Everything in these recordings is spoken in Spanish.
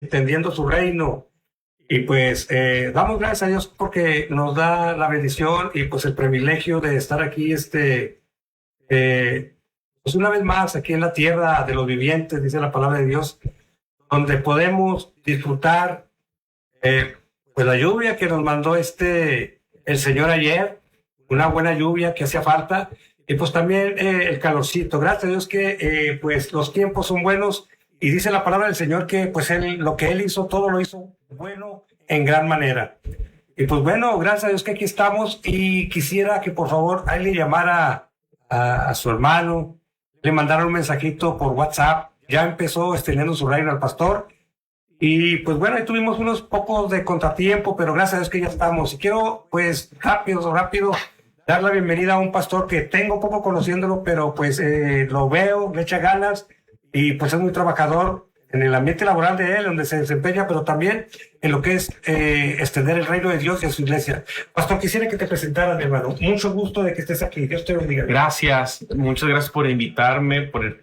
Entendiendo su reino. Y pues damos gracias a Dios porque nos da la bendición y pues el privilegio de estar aquí, pues una vez más aquí en la tierra de los vivientes, dice la palabra de Dios, donde podemos disfrutar pues la lluvia que nos mandó el Señor ayer, una buena lluvia que hacía falta, y pues también el calorcito. Gracias a Dios que pues los tiempos son buenos, y dice la palabra del Señor que pues lo que Él hizo, todo lo hizo bueno en gran manera. Y pues bueno, gracias a Dios que aquí estamos, y quisiera que por favor ahí le llamara a su hermano, le mandara un mensajito por WhatsApp. Ya empezó extendiendo su reino al pastor. Y pues bueno, ahí tuvimos unos pocos de contratiempo, pero gracias a Dios que ya estamos. Y quiero pues rápido, dar la bienvenida a un pastor que tengo poco conociéndolo, pero pues lo veo, le echa ganas y pues es muy trabajador en el ambiente laboral de él, donde se desempeña, pero también en lo que es extender el reino de Dios y a su iglesia. Pastor, quisiera que te presentaras, mi hermano. Mucho gusto de que estés aquí. Dios te bendiga. Gracias, muchas gracias por invitarme, por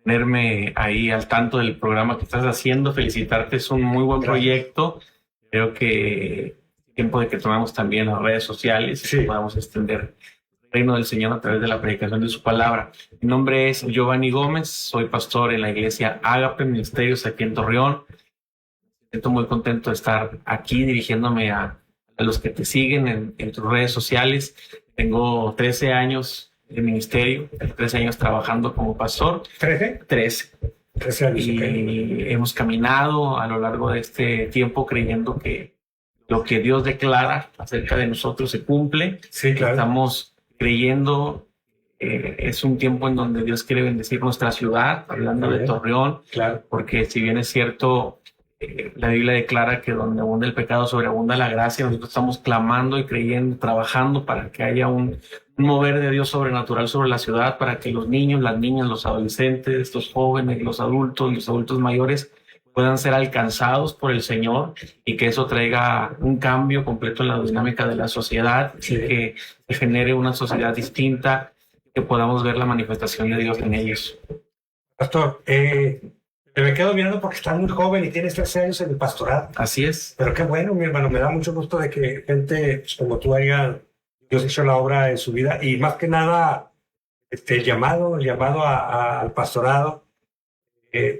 tenerme ahí al tanto del programa que estás haciendo. Felicitarte, es un muy buen proyecto. Creo que es tiempo de que tomemos también las redes sociales y que podamos extender el reino del Señor a través de la predicación de su palabra. Mi nombre es Giovanni Gómez, soy pastor en la iglesia Ágape Ministerios aquí en Torreón. Estoy muy contento de estar aquí dirigiéndome a los que te siguen en tus redes sociales. Tengo 13 años de ministerio, 13 años trabajando como pastor. ¿13? 13 años. Y hemos caminado a lo largo de este tiempo creyendo que lo que Dios declara acerca de nosotros se cumple. Sí, claro. Estamos creyendo, es un tiempo en donde Dios quiere bendecir nuestra ciudad, hablando de Torreón, claro. Porque si bien es cierto, la Biblia declara que donde abunda el pecado sobreabunda la gracia. Nosotros estamos clamando y creyendo, trabajando para que haya un mover de Dios sobrenatural sobre la ciudad, para que los niños, las niñas, los adolescentes, los jóvenes, los adultos mayores puedan ser alcanzados por el Señor y que eso traiga un cambio completo en la dinámica de la sociedad, y que se genere una sociedad distinta, que podamos ver la manifestación de Dios en ellos. Pastor, me quedo mirando porque estás muy joven y tienes 13 años en el pastorado. Así es. Pero qué bueno, mi hermano, me da mucho gusto de que gente pues, como tú haya Dios hecho la obra en su vida, y más que nada el llamado al pastorado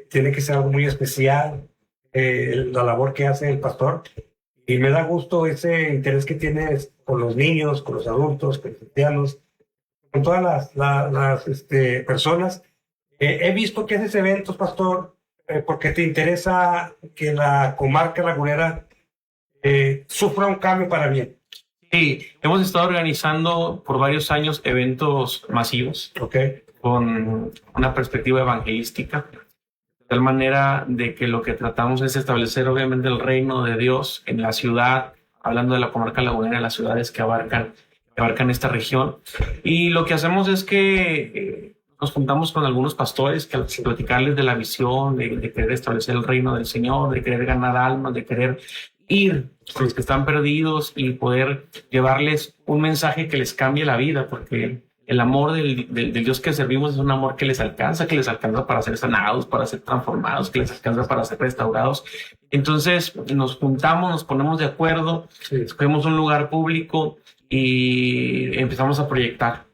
tiene que ser algo muy especial, la labor que hace el pastor, y me da gusto ese interés que tienes con los niños, con los adultos, con los cristianos, con todas las personas. He visto que haces eventos, pastor, porque te interesa que la comarca lagunera sufra un cambio para bien. Sí, hemos estado organizando por varios años eventos masivos, con una perspectiva evangelística, de tal manera de que lo que tratamos es establecer obviamente el reino de Dios en la ciudad, hablando de la comarca lagunera, las ciudades que abarcan esta región. Y lo que hacemos es que nos juntamos con algunos pastores que platicarles de la visión, de querer establecer el reino del Señor, de querer ganar almas, de querer ir a los que están perdidos y poder llevarles un mensaje que les cambie la vida, porque el amor del Dios que servimos es un amor que les alcanza para ser sanados, para ser transformados, que les alcanza para ser restaurados. Entonces nos juntamos, nos ponemos de acuerdo, escogemos un lugar público y empezamos a proyectar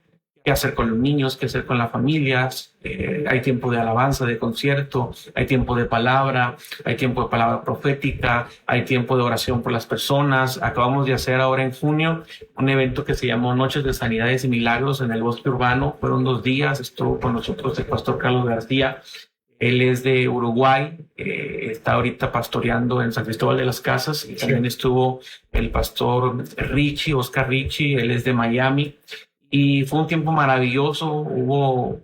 qué hacer con los niños, qué hacer con las familias. Hay tiempo de alabanza, de concierto, hay tiempo de palabra, hay tiempo de palabra profética, hay tiempo de oración por las personas. Acabamos de hacer ahora en junio un evento que se llamó Noches de Sanidades y Milagros en el Bosque Urbano. Fueron 2 días, estuvo con nosotros el pastor Carlos García. Él es de Uruguay, está ahorita pastoreando en San Cristóbal de las Casas, y también estuvo el pastor Oscar Richie, él es de Miami. Y fue un tiempo maravilloso, hubo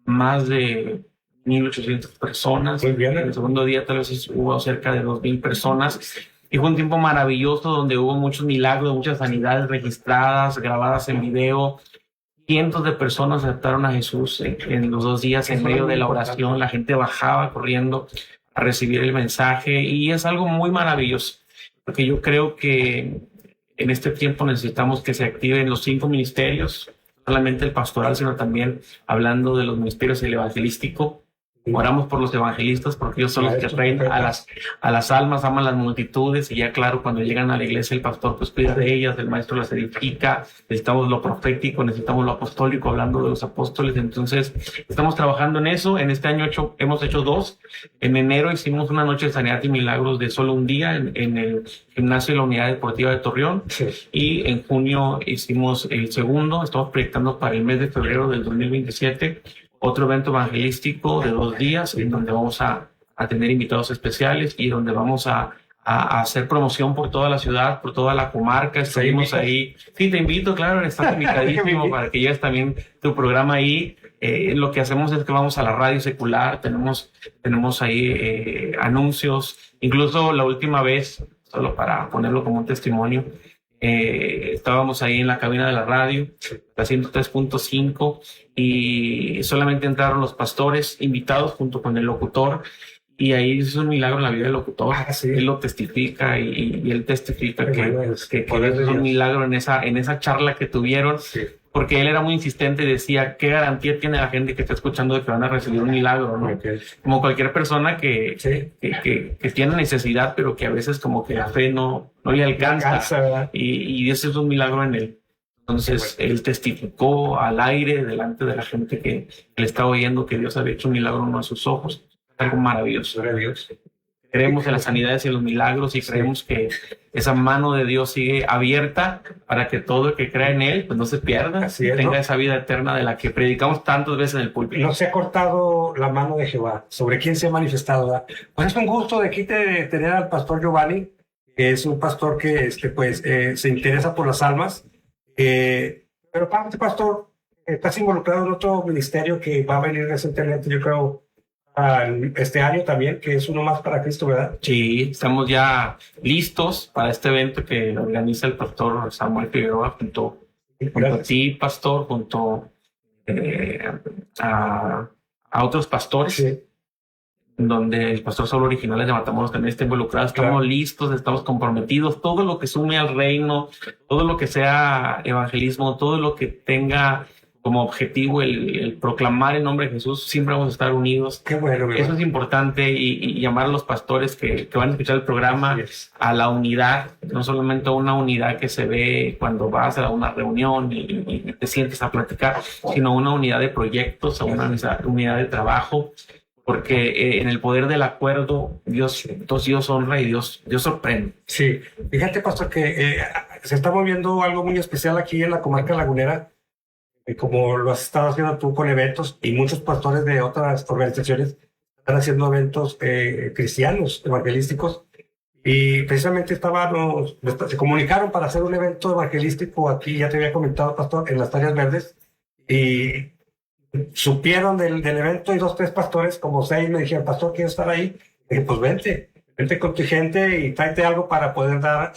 más de 1,800 personas. Muy bien. El segundo día tal vez hubo cerca de 2,000 personas. Y fue un tiempo maravilloso donde hubo muchos milagros, muchas sanidades registradas, grabadas en video. Cientos de personas aceptaron a Jesús en los 2 días en medio de la oración. La gente bajaba corriendo a recibir el mensaje, y es algo muy maravilloso, porque yo creo que en este tiempo necesitamos que se activen los 5 ministerios, no solamente el pastoral, sino también hablando de los ministerios, el evangelístico, Oramos por los evangelistas porque ellos son los que traen a las almas, aman las multitudes y ya claro, cuando llegan a la iglesia el pastor pues cuida de ellas, el maestro las edifica, necesitamos lo profético, necesitamos lo apostólico, hablando de los apóstoles, entonces estamos trabajando en eso. En este año hemos hecho 2. En enero hicimos una noche de sanidad y milagros de solo un día en el gimnasio de la Unidad Deportiva de Torreón, y en junio hicimos el segundo. Estamos proyectando para el mes de febrero del 2027 otro evento evangelístico de 2 días en donde vamos a tener invitados especiales y donde vamos a hacer promoción por toda la ciudad, por toda la comarca. Estuvimos ahí. Sí, te invito, claro, estás invitadísimo para que lleves también tu programa ahí. Lo que hacemos es que vamos a la radio secular, tenemos ahí anuncios. Incluso la última vez, solo para ponerlo como un testimonio, estábamos ahí en la cabina de la radio, la 103.5, y solamente entraron los pastores invitados junto con el locutor, y ahí es un milagro en la vida del locutor. Él lo testifica y él testifica que es un milagro en esa charla que tuvieron, porque él era muy insistente y decía, ¿qué garantía tiene la gente que está escuchando de que van a recibir un milagro, ¿no? Como cualquier persona que tiene necesidad, pero que a veces como que la fe no le alcanza, y ese es un milagro en él. Entonces él testificó al aire delante de la gente que le estaba oyendo que Dios había hecho un milagro en sus ojos. Algo maravilloso. Creemos en las sanidades y en los milagros, y creemos que esa mano de Dios sigue abierta para que todo el que crea en Él pues no se pierda, tenga esa vida eterna de la que predicamos tantas veces en el púlpito. No se ha cortado la mano de Jehová. ¿Sobre quién se ha manifestado? ¿Verdad? Pues es un gusto de aquí tener al pastor Giovanni, que es un pastor que se interesa por las almas. Pero aparte, pastor, estás involucrado en otro ministerio que va a venir recientemente, yo creo, este año también, que es uno más para Cristo, ¿verdad? Sí, estamos ya listos para este evento que organiza el pastor Samuel Figueroa junto a ti, pastor, junto a otros pastores, donde el pastor Saulo Originales de Matamoros también está involucrado. Estamos listos, estamos comprometidos. Todo lo que sume al reino, todo lo que sea evangelismo, todo lo que tenga como objetivo el proclamar el nombre de Jesús, siempre vamos a estar unidos. Qué bueno, ¿verdad? Eso es importante, y llamar a los pastores que van a escuchar el programa a la unidad, no solamente a una unidad que se ve cuando vas a una reunión y te sientes a platicar, sino una unidad de proyectos, a una unidad de trabajo, porque en el poder del acuerdo Dios honra y Dios sorprende. Sí, fíjate, pastor, que se está moviendo algo muy especial aquí en la comarca lagunera, como lo has estado haciendo tú con eventos, y muchos pastores de otras organizaciones están haciendo eventos cristianos, evangelísticos, y precisamente se comunicaron para hacer un evento evangelístico aquí, ya te había comentado, pastor, en las Áreas Verdes, y supieron del evento, y 2, 3 pastores, como 6, me dijeron, pastor, quiero estar ahí. Y dije, pues vente con tu gente y tráete algo para poder dar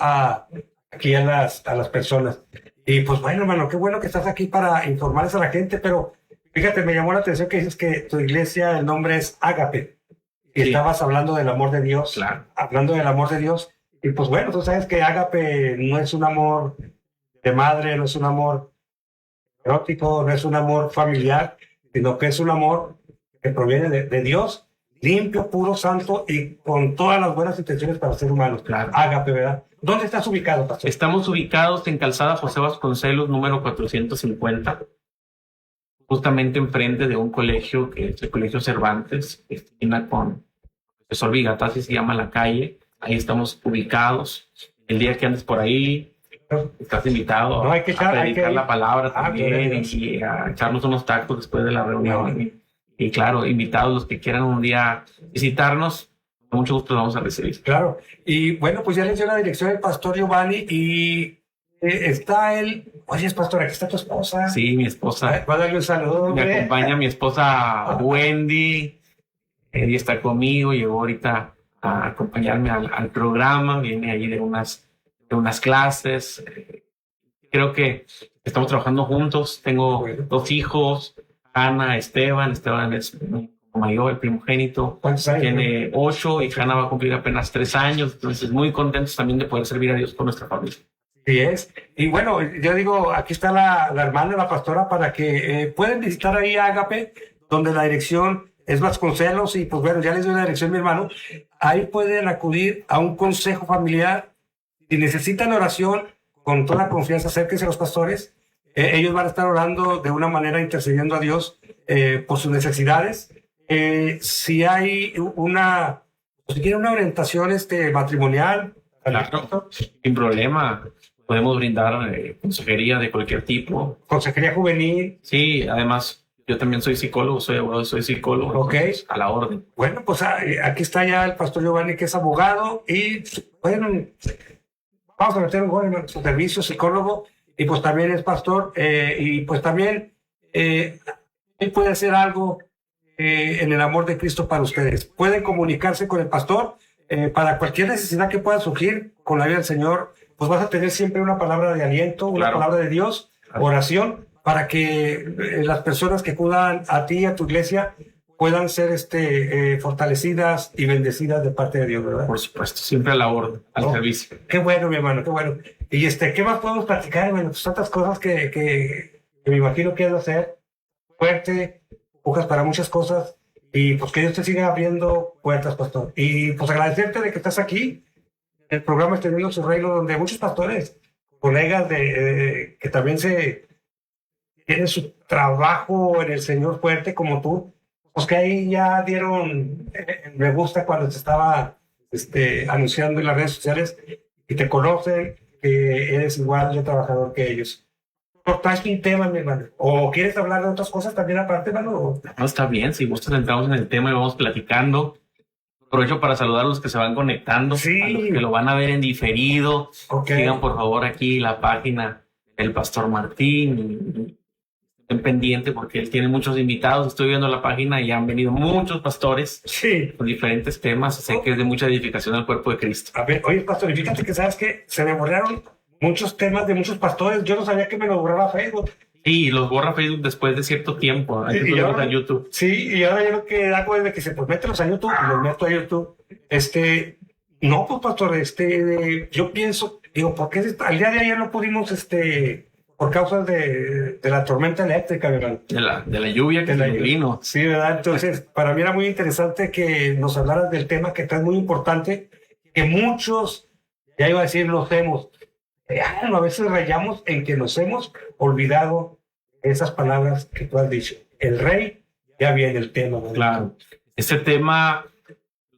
aquí a las personas. Y pues bueno, hermano, qué bueno que estás aquí para informarles a la gente, pero fíjate, me llamó la atención que dices que tu iglesia, el nombre es Ágape, y estabas hablando del amor de Dios, hablando del amor de Dios, y pues bueno, tú sabes que Ágape no es un amor de madre, no es un amor erótico, no es un amor familiar, sino que es un amor que proviene de Dios, limpio, puro, santo, y con todas las buenas intenciones para ser humanos. Ágape, ¿verdad? ¿Dónde estás ubicado, pastor? Estamos ubicados en Calzada José Vasconcelos, número 450, justamente enfrente de un colegio que es el Colegio Cervantes, que esquina con Profesor Vigata, así se llama la calle. Ahí estamos ubicados. El día que andes por ahí, estás invitado a predicar la palabra también, y a echarnos unos tacos después de la reunión. Y claro, invitados los que quieran un día visitarnos, con mucho gusto los vamos a recibir. Claro. Y bueno, pues ya les dio la dirección del pastor Giovanni, y está él. Oye, pastor, aquí está tu esposa. Sí, mi esposa. Va a darle un saludo. Me acompaña mi esposa Wendy. Ella está conmigo, llegó ahorita a acompañarme al programa, viene allí de unas clases. Creo que estamos trabajando juntos. Tengo 2 hijos, Ana, Esteban es mayor, el primogénito. ¿Cuántos años? Tiene 8 y Ana va a cumplir apenas 3 años. Entonces, muy contentos también de poder servir a Dios con nuestra familia. Sí es. Y bueno, yo digo, aquí está la hermana, la pastora, para que pueden visitar ahí a Ágape, donde la dirección es Vasconcelos, y pues bueno, ya les doy la dirección, mi hermano. Ahí pueden acudir a un consejo familiar. Si necesitan oración, con toda confianza, acérquense a los pastores. Ellos van a estar orando de una manera, intercediendo a Dios por sus necesidades. Si hay si quieren una orientación matrimonial, claro, sin problema. Podemos brindar consejería de cualquier tipo. Consejería juvenil. Sí, además, yo también soy psicólogo, soy abogado, soy psicólogo. Ok. A la orden. Bueno, pues aquí está ya el pastor Giovanni, que es abogado, y bueno, vamos a meter un gol en su servicio, psicólogo, y pues también es pastor, y pues también él puede hacer algo en el amor de Cristo para ustedes. Pueden comunicarse con el pastor para cualquier necesidad que pueda surgir con la vida del Señor. Pues vas a tener siempre una palabra de aliento, una palabra de Dios, oración, para que las personas que acudan a ti y a tu iglesia puedan ser fortalecidas y bendecidas de parte de Dios, ¿verdad? Por supuesto, siempre a la orden, al servicio. Qué bueno, mi hermano, qué bueno. Y ¿qué más podemos platicar, hermano? Pues tantas cosas que me imagino que has de hacer. Fuerte, buscas para muchas cosas, y pues que Dios te siga abriendo puertas, pastor. Y pues agradecerte de que estás aquí, el programa Extendiendo Su Reino, donde muchos pastores, colegas que también tienen su trabajo en el Señor fuerte como tú, pues que ahí ya dieron me gusta cuando te estaba anunciando en las redes sociales, y te conocen, que eres igual de trabajador que ellos. ¿Traes un tema, mi hermano? ¿O quieres hablar de otras cosas también aparte, hermano? No, está bien, si gustas entramos en el tema y vamos platicando. Aprovecho para saludar a los que se van conectando, sí, a los que lo van a ver en diferido. Okay. Sigan por favor aquí la página del Pastor Martín. Estén pendientes porque él tiene muchos invitados. Estoy viendo la página y han venido muchos pastores, sí, con diferentes temas. Sé que es de mucha edificación al cuerpo de Cristo. A ver, oye, pastor, fíjate que sabes que se me borraron muchos temas de muchos pastores. Yo no sabía que me lo borraba Facebook. Sí, los borra Facebook después de cierto tiempo. Hay que ponerlos en YouTube. Sí, y ahora yo lo que hago es de que pues mételos a YouTube, y los meto a YouTube. No, pues pastor, yo pienso, digo, ¿por qué al día de ayer no pudimos, por causa de la tormenta eléctrica, ¿verdad? De la lluvia que se vino. Sí, ¿verdad? Entonces, para mí era muy interesante que nos hablaras del tema, que está muy importante, que muchos, ya iba a decir, a veces rayamos en que nos hemos olvidado esas palabras que tú has dicho. El rey ya viene, el tema, ¿verdad? Claro. Este tema,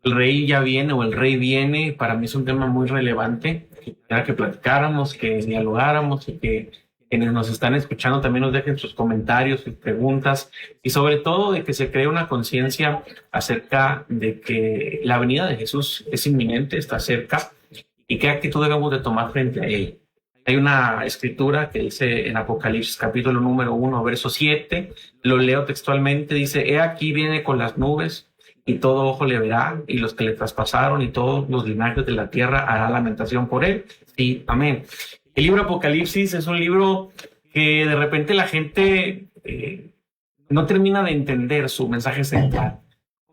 el rey ya viene o el rey viene, para mí es un tema muy relevante. Quisiera que platicáramos, que dialogáramos, y que quienes nos están escuchando también nos dejen sus comentarios, sus preguntas, y sobre todo de que se cree una conciencia acerca de que la venida de Jesús es inminente, está cerca, y qué actitud debemos de tomar frente a él. Hay una escritura que dice en Apocalipsis capítulo número 1, verso 7, lo leo textualmente, dice: he aquí viene con las nubes, y todo ojo le verá, y los que le traspasaron, y todos los linajes de la tierra hará lamentación por él. Sí, amén. El libro Apocalipsis es un libro que de repente la gente no termina de entender su mensaje central.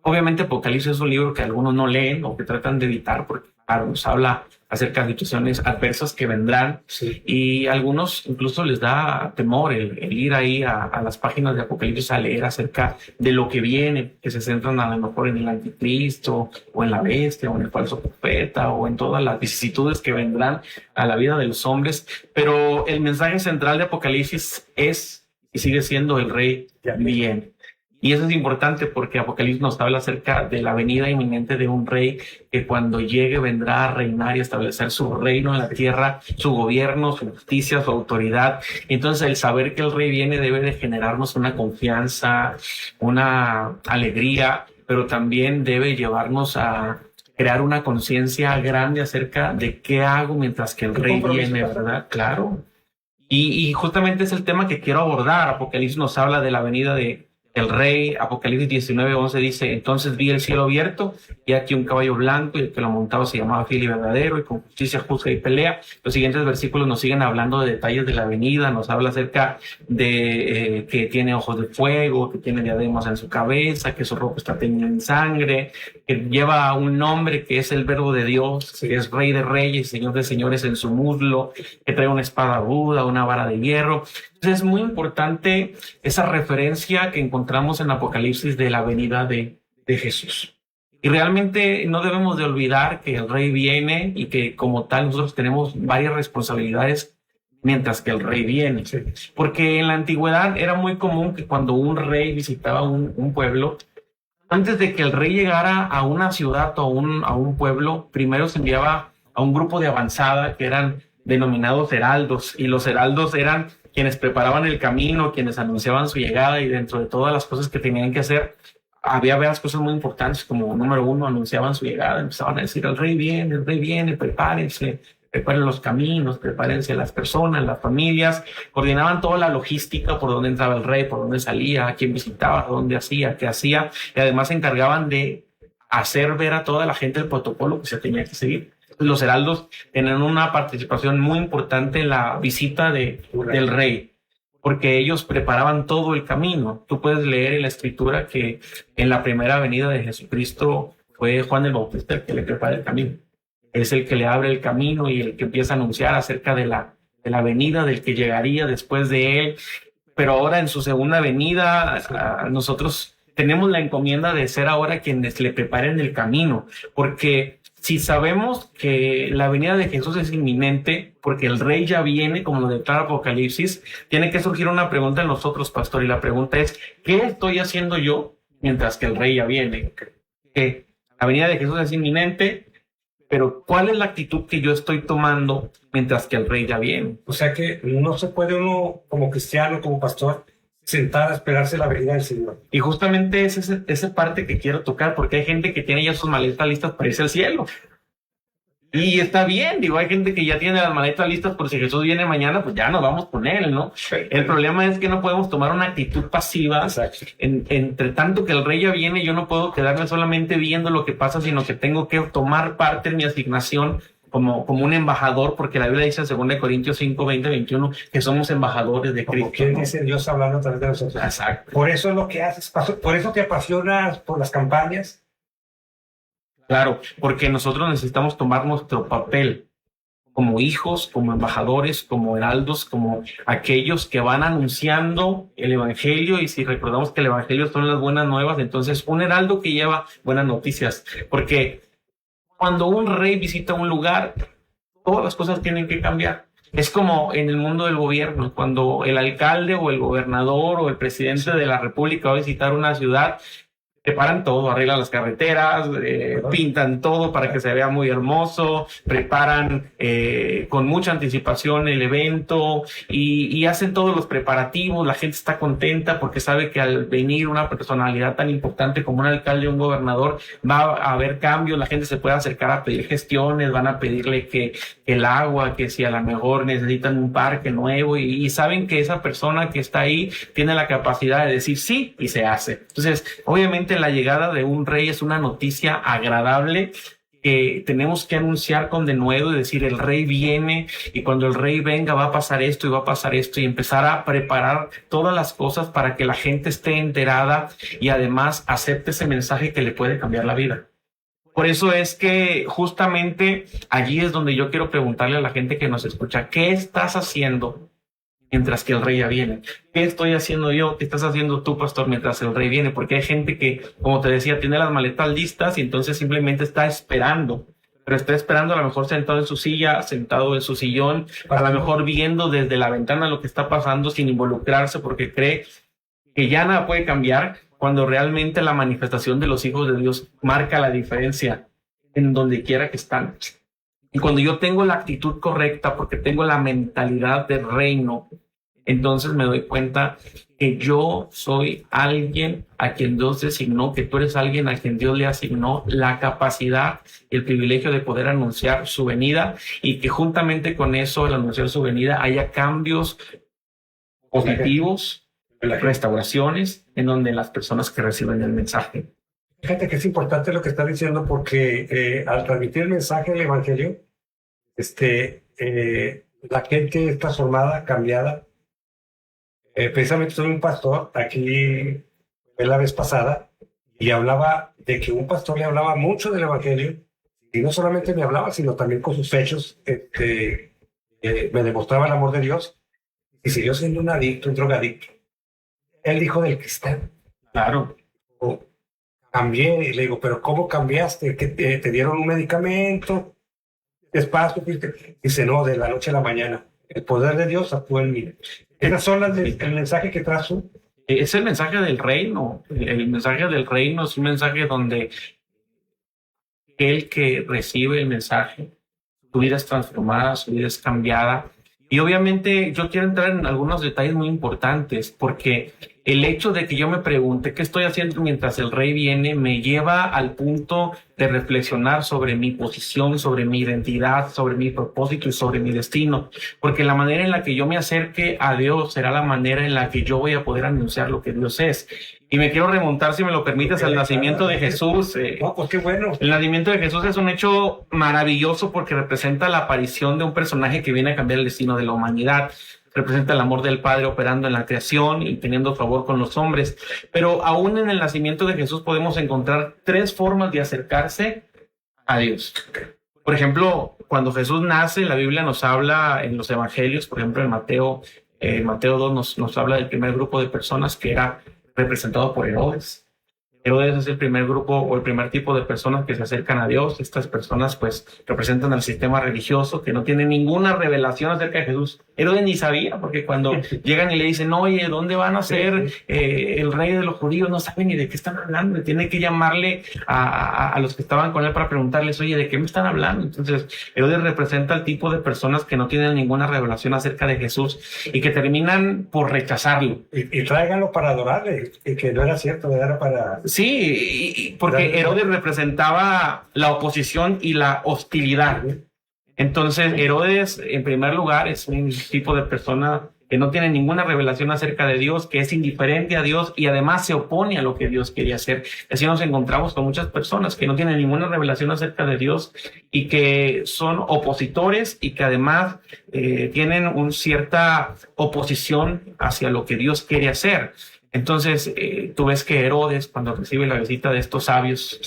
Obviamente Apocalipsis es un libro que algunos no leen o que tratan de evitar porque, claro, nos habla acerca de situaciones adversas que vendrán, sí, y a algunos incluso les da temor el ir ahí a las páginas de Apocalipsis a leer acerca de lo que viene, que se centran a lo mejor en el anticristo o en la bestia o en el falso profeta o en todas las vicisitudes que vendrán a la vida de los hombres, pero el mensaje central de Apocalipsis es y sigue siendo: el rey viene. Y eso es importante porque Apocalipsis nos habla acerca de la venida inminente de un rey que cuando llegue vendrá a reinar y establecer su reino en la tierra, su gobierno, su justicia, su autoridad. Entonces el saber que el rey viene debe de generarnos una confianza, una alegría, pero también debe llevarnos a crear una conciencia grande acerca de qué hago mientras que el rey viene, ¿verdad? Claro. Y justamente es el tema que quiero abordar. Apocalipsis nos habla de la venida de el rey. Apocalipsis 19:11 dice: entonces vi el cielo abierto, y aquí un caballo blanco, y el que lo montaba se llamaba Fiel y Verdadero, y con justicia juzga y pelea. Los siguientes versículos nos siguen hablando de detalles de la venida, nos habla acerca de que tiene ojos de fuego, que tiene diademas en su cabeza, que su ropa está teñida en sangre, que lleva un nombre que es el Verbo de Dios, que es Rey de Reyes, Señor de Señores en su muslo, que trae una espada aguda, una vara de hierro. Entonces es muy importante esa referencia que encontramos encontramos en Apocalipsis de la venida de Jesús. Y realmente no debemos de olvidar que el rey viene y que como tal nosotros tenemos varias responsabilidades mientras que el rey viene. Porque en la antigüedad era muy común que cuando un rey visitaba un pueblo, antes de que el rey llegara a una ciudad o a un pueblo, primero se enviaba a un grupo de avanzada que eran denominados heraldos, y los heraldos eran quienes preparaban el camino, quienes anunciaban su llegada, y dentro de todas las cosas que tenían que hacer, había varias cosas muy importantes, como número uno, anunciaban su llegada, empezaban a decir, el rey viene, prepárense, preparen los caminos, prepárense las personas, las familias, coordinaban toda la logística, por dónde entraba el rey, por dónde salía, a quién visitaba, dónde hacía, qué hacía, y además se encargaban de hacer ver a toda la gente el protocolo que se tenía que seguir. Los heraldos tenían una participación muy importante en la visita del rey, porque ellos preparaban todo el camino. Tú puedes leer en la escritura que en la primera venida de Jesucristo fue Juan el Bautista el que le prepara el camino. Es el que le abre el camino y el que empieza a anunciar acerca de la venida del que llegaría después de él. Pero ahora en su segunda venida, nosotros tenemos la encomienda de ser ahora quienes le preparen el camino, porque si sabemos que la venida de Jesús es inminente, porque el rey ya viene, como lo declara Apocalipsis, tiene que surgir una pregunta en nosotros, pastor, y la pregunta es, ¿qué estoy haciendo yo mientras que el rey ya viene? Que la venida de Jesús es inminente, pero ¿cuál es la actitud que yo estoy tomando mientras que el rey ya viene? O sea que no se puede uno, como cristiano, como pastor, sentar a esperarse la venida del Señor. Y justamente es esa parte que quiero tocar, porque hay gente que tiene ya sus maletas listas para irse al cielo. Y está bien, digo, hay gente que ya tiene las maletas listas por si Jesús viene mañana, pues ya nos vamos con él, ¿no? El problema es que no podemos tomar una actitud pasiva. Entre tanto que el rey ya viene, yo no puedo quedarme solamente viendo lo que pasa, sino que tengo que tomar parte en mi asignación como un embajador, porque la Biblia dice en 2 Corintios 5, 20, 21 que somos embajadores de Cristo. Como quien dice Dios hablando a través de nosotros. Exacto. Por eso es lo que haces, pastor. Por eso te apasionas por las campañas. Claro, porque nosotros necesitamos tomar nuestro papel como hijos, como embajadores, como heraldos, como aquellos que van anunciando el evangelio. Y si recordamos que el evangelio son las buenas nuevas, entonces un heraldo que lleva buenas noticias, porque cuando un rey visita un lugar, todas las cosas tienen que cambiar. Es como en el mundo del gobierno, cuando el alcalde o el gobernador o el presidente de la república va a visitar una ciudad, preparan todo, arreglan las carreteras, pintan todo para que se vea muy hermoso, preparan con mucha anticipación el evento y hacen todos los preparativos. La gente está contenta porque sabe que al venir una personalidad tan importante como un alcalde o un gobernador va a haber cambios, la gente se puede acercar a pedir gestiones, van a pedirle que el agua, que si a lo mejor necesitan un parque nuevo y saben que esa persona que está ahí tiene la capacidad de decir sí y se hace. Entonces, obviamente la llegada de un rey es una noticia agradable que tenemos que anunciar con denuedo y decir el rey viene, y cuando el rey venga va a pasar esto y va a pasar esto, y empezar a preparar todas las cosas para que la gente esté enterada y además acepte ese mensaje que le puede cambiar la vida. Por eso es que justamente allí es donde yo quiero preguntarle a la gente que nos escucha, ¿qué estás haciendo mientras que el rey ya viene? ¿Qué estoy haciendo yo? ¿Qué estás haciendo tú, pastor, mientras el rey viene? Porque hay gente que, como te decía, tiene las maletas listas y entonces simplemente está esperando. Pero está esperando a lo mejor sentado en su silla, sentado en su sillón, a lo mejor viendo desde la ventana lo que está pasando sin involucrarse porque cree que ya nada puede cambiar, cuando realmente la manifestación de los hijos de Dios marca la diferencia en donde quiera que están. Y cuando yo tengo la actitud correcta, porque tengo la mentalidad del reino, entonces me doy cuenta que yo soy alguien a quien Dios designó, que tú eres alguien a quien Dios le asignó la capacidad y el privilegio de poder anunciar su venida, y que juntamente con eso, al anunciar su venida, haya cambios positivos, restauraciones, en donde las personas que reciben el mensaje. Fíjate que es importante lo que está diciendo, porque al transmitir el mensaje del evangelio, la gente es transformada, cambiada. Precisamente tuve un pastor aquí la vez pasada y hablaba de que un pastor le hablaba mucho del evangelio, y no solamente me hablaba, sino también con sus hechos me demostraba el amor de Dios, y siguió siendo un adicto, un drogadicto. Él dijo del cristal. Claro. Cambié, y le digo, pero ¿cómo cambiaste? ¿Que te dieron un medicamento? Despacio, dice, no, de la noche a la mañana. El poder de Dios actúa en mí. Esas son el mensaje que trazo. Es el mensaje del reino. El mensaje del reino es un mensaje donde el que recibe el mensaje, su vida es transformada, su vida es cambiada. Y obviamente yo quiero entrar en algunos detalles muy importantes, porque el hecho de que yo me pregunte qué estoy haciendo mientras el rey viene me lleva al punto de reflexionar sobre mi posición, sobre mi identidad, sobre mi propósito y sobre mi destino. Porque la manera en la que yo me acerque a Dios será la manera en la que yo voy a poder anunciar lo que Dios es. Y me quiero remontar, si me lo permites, al nacimiento de Jesús. Pues qué bueno. El nacimiento de Jesús es un hecho maravilloso porque representa la aparición de un personaje que viene a cambiar el destino de la humanidad. Representa el amor del Padre operando en la creación y teniendo favor con los hombres. Pero aún en el nacimiento de Jesús podemos encontrar 3 formas de acercarse a Dios. Por ejemplo, cuando Jesús nace, la Biblia nos habla en los evangelios, por ejemplo en Mateo 2 nos habla del primer grupo de personas que era representado por Herodes. Herodes es el primer grupo o el primer tipo de personas que se acercan a Dios. Estas personas pues representan al sistema religioso que no tiene ninguna revelación acerca de Jesús. Herodes ni sabía, porque cuando llegan y le dicen, oye, ¿dónde van a ser el rey de los judíos? No saben ni de qué están hablando. Tiene que llamarle a los que estaban con él para preguntarles, oye, ¿de qué me están hablando? Entonces, Herodes representa el tipo de personas que no tienen ninguna revelación acerca de Jesús y que terminan por rechazarlo. Y tráiganlo para adorarle, y que no era cierto, era para... Sí, porque Herodes representaba la oposición y la hostilidad. Entonces, Herodes, en primer lugar, es un tipo de persona que no tiene ninguna revelación acerca de Dios, que es indiferente a Dios y además se opone a lo que Dios quería hacer. Así nos encontramos con muchas personas que no tienen ninguna revelación acerca de Dios y que son opositores y que además tienen una cierta oposición hacia lo que Dios quiere hacer. Entonces, tú ves que Herodes, cuando recibe la visita de estos sabios,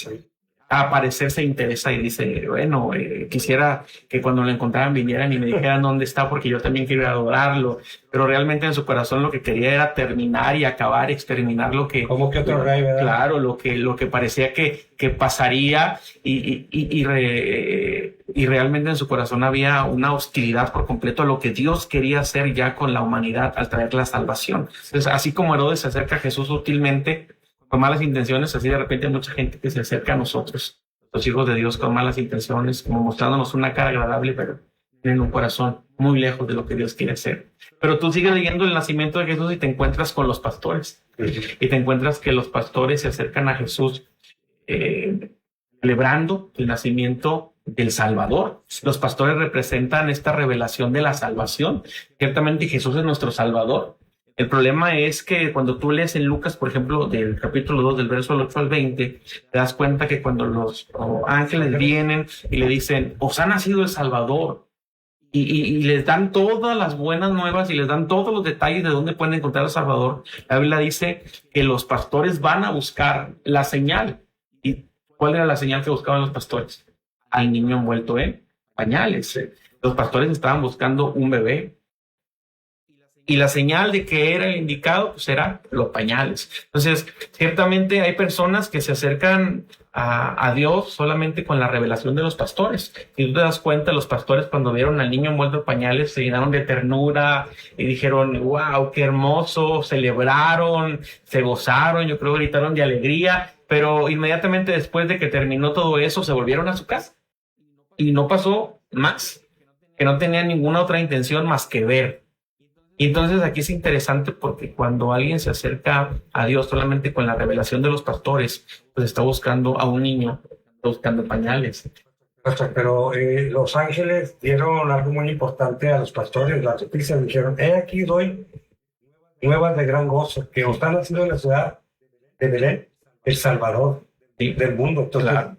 a parecer se interesa y dice, bueno, quisiera que cuando lo encontraran vinieran y me dijeran dónde está porque yo también quiero adorarlo. Pero realmente en su corazón lo que quería era terminar y acabar, exterminar lo que... ¿Cómo que otro rey, verdad? Claro, lo que parecía que pasaría y realmente en su corazón había una hostilidad por completo a lo que Dios quería hacer ya con la humanidad al traer la salvación. Entonces, así como Herodes se acerca a Jesús sutilmente, con malas intenciones, así de repente hay mucha gente que se acerca a nosotros, los hijos de Dios, con malas intenciones, como mostrándonos una cara agradable, pero tienen un corazón muy lejos de lo que Dios quiere hacer. Pero tú sigues leyendo el nacimiento de Jesús y te encuentras con los pastores. Y te encuentras que los pastores se acercan a Jesús celebrando el nacimiento del Salvador. Los pastores representan esta revelación de la salvación. Ciertamente Jesús es nuestro Salvador. El problema es que cuando tú lees en Lucas, por ejemplo, del capítulo 2, del verso 8 al 20, te das cuenta que cuando los ángeles vienen y le dicen, os ha nacido el Salvador, y les dan todas las buenas nuevas y les dan todos los detalles de dónde pueden encontrar al Salvador, la Biblia dice que los pastores van a buscar la señal. ¿Y cuál era la señal que buscaban los pastores? Al niño envuelto en pañales. Los pastores estaban buscando un bebé. Y la señal de que era el indicado, pues eran los pañales. Entonces, ciertamente hay personas que se acercan a Dios solamente con la revelación de los pastores. Y tú te das cuenta, los pastores cuando vieron al niño envuelto en pañales se llenaron de ternura y dijeron, wow, qué hermoso, celebraron, se gozaron, yo creo gritaron de alegría, pero inmediatamente después de que terminó todo eso, se volvieron a su casa. Y no pasó más, que no tenían ninguna otra intención más que ver. Y entonces aquí es interesante porque cuando alguien se acerca a Dios solamente con la revelación de los pastores, pues está buscando a un niño, está buscando pañales. Pero los ángeles dieron algo muy importante a los pastores. Las noticias dijeron, aquí doy nuevas de gran gozo, que os ha nacido en la ciudad de Belén, el Salvador del mundo. Entonces, claro.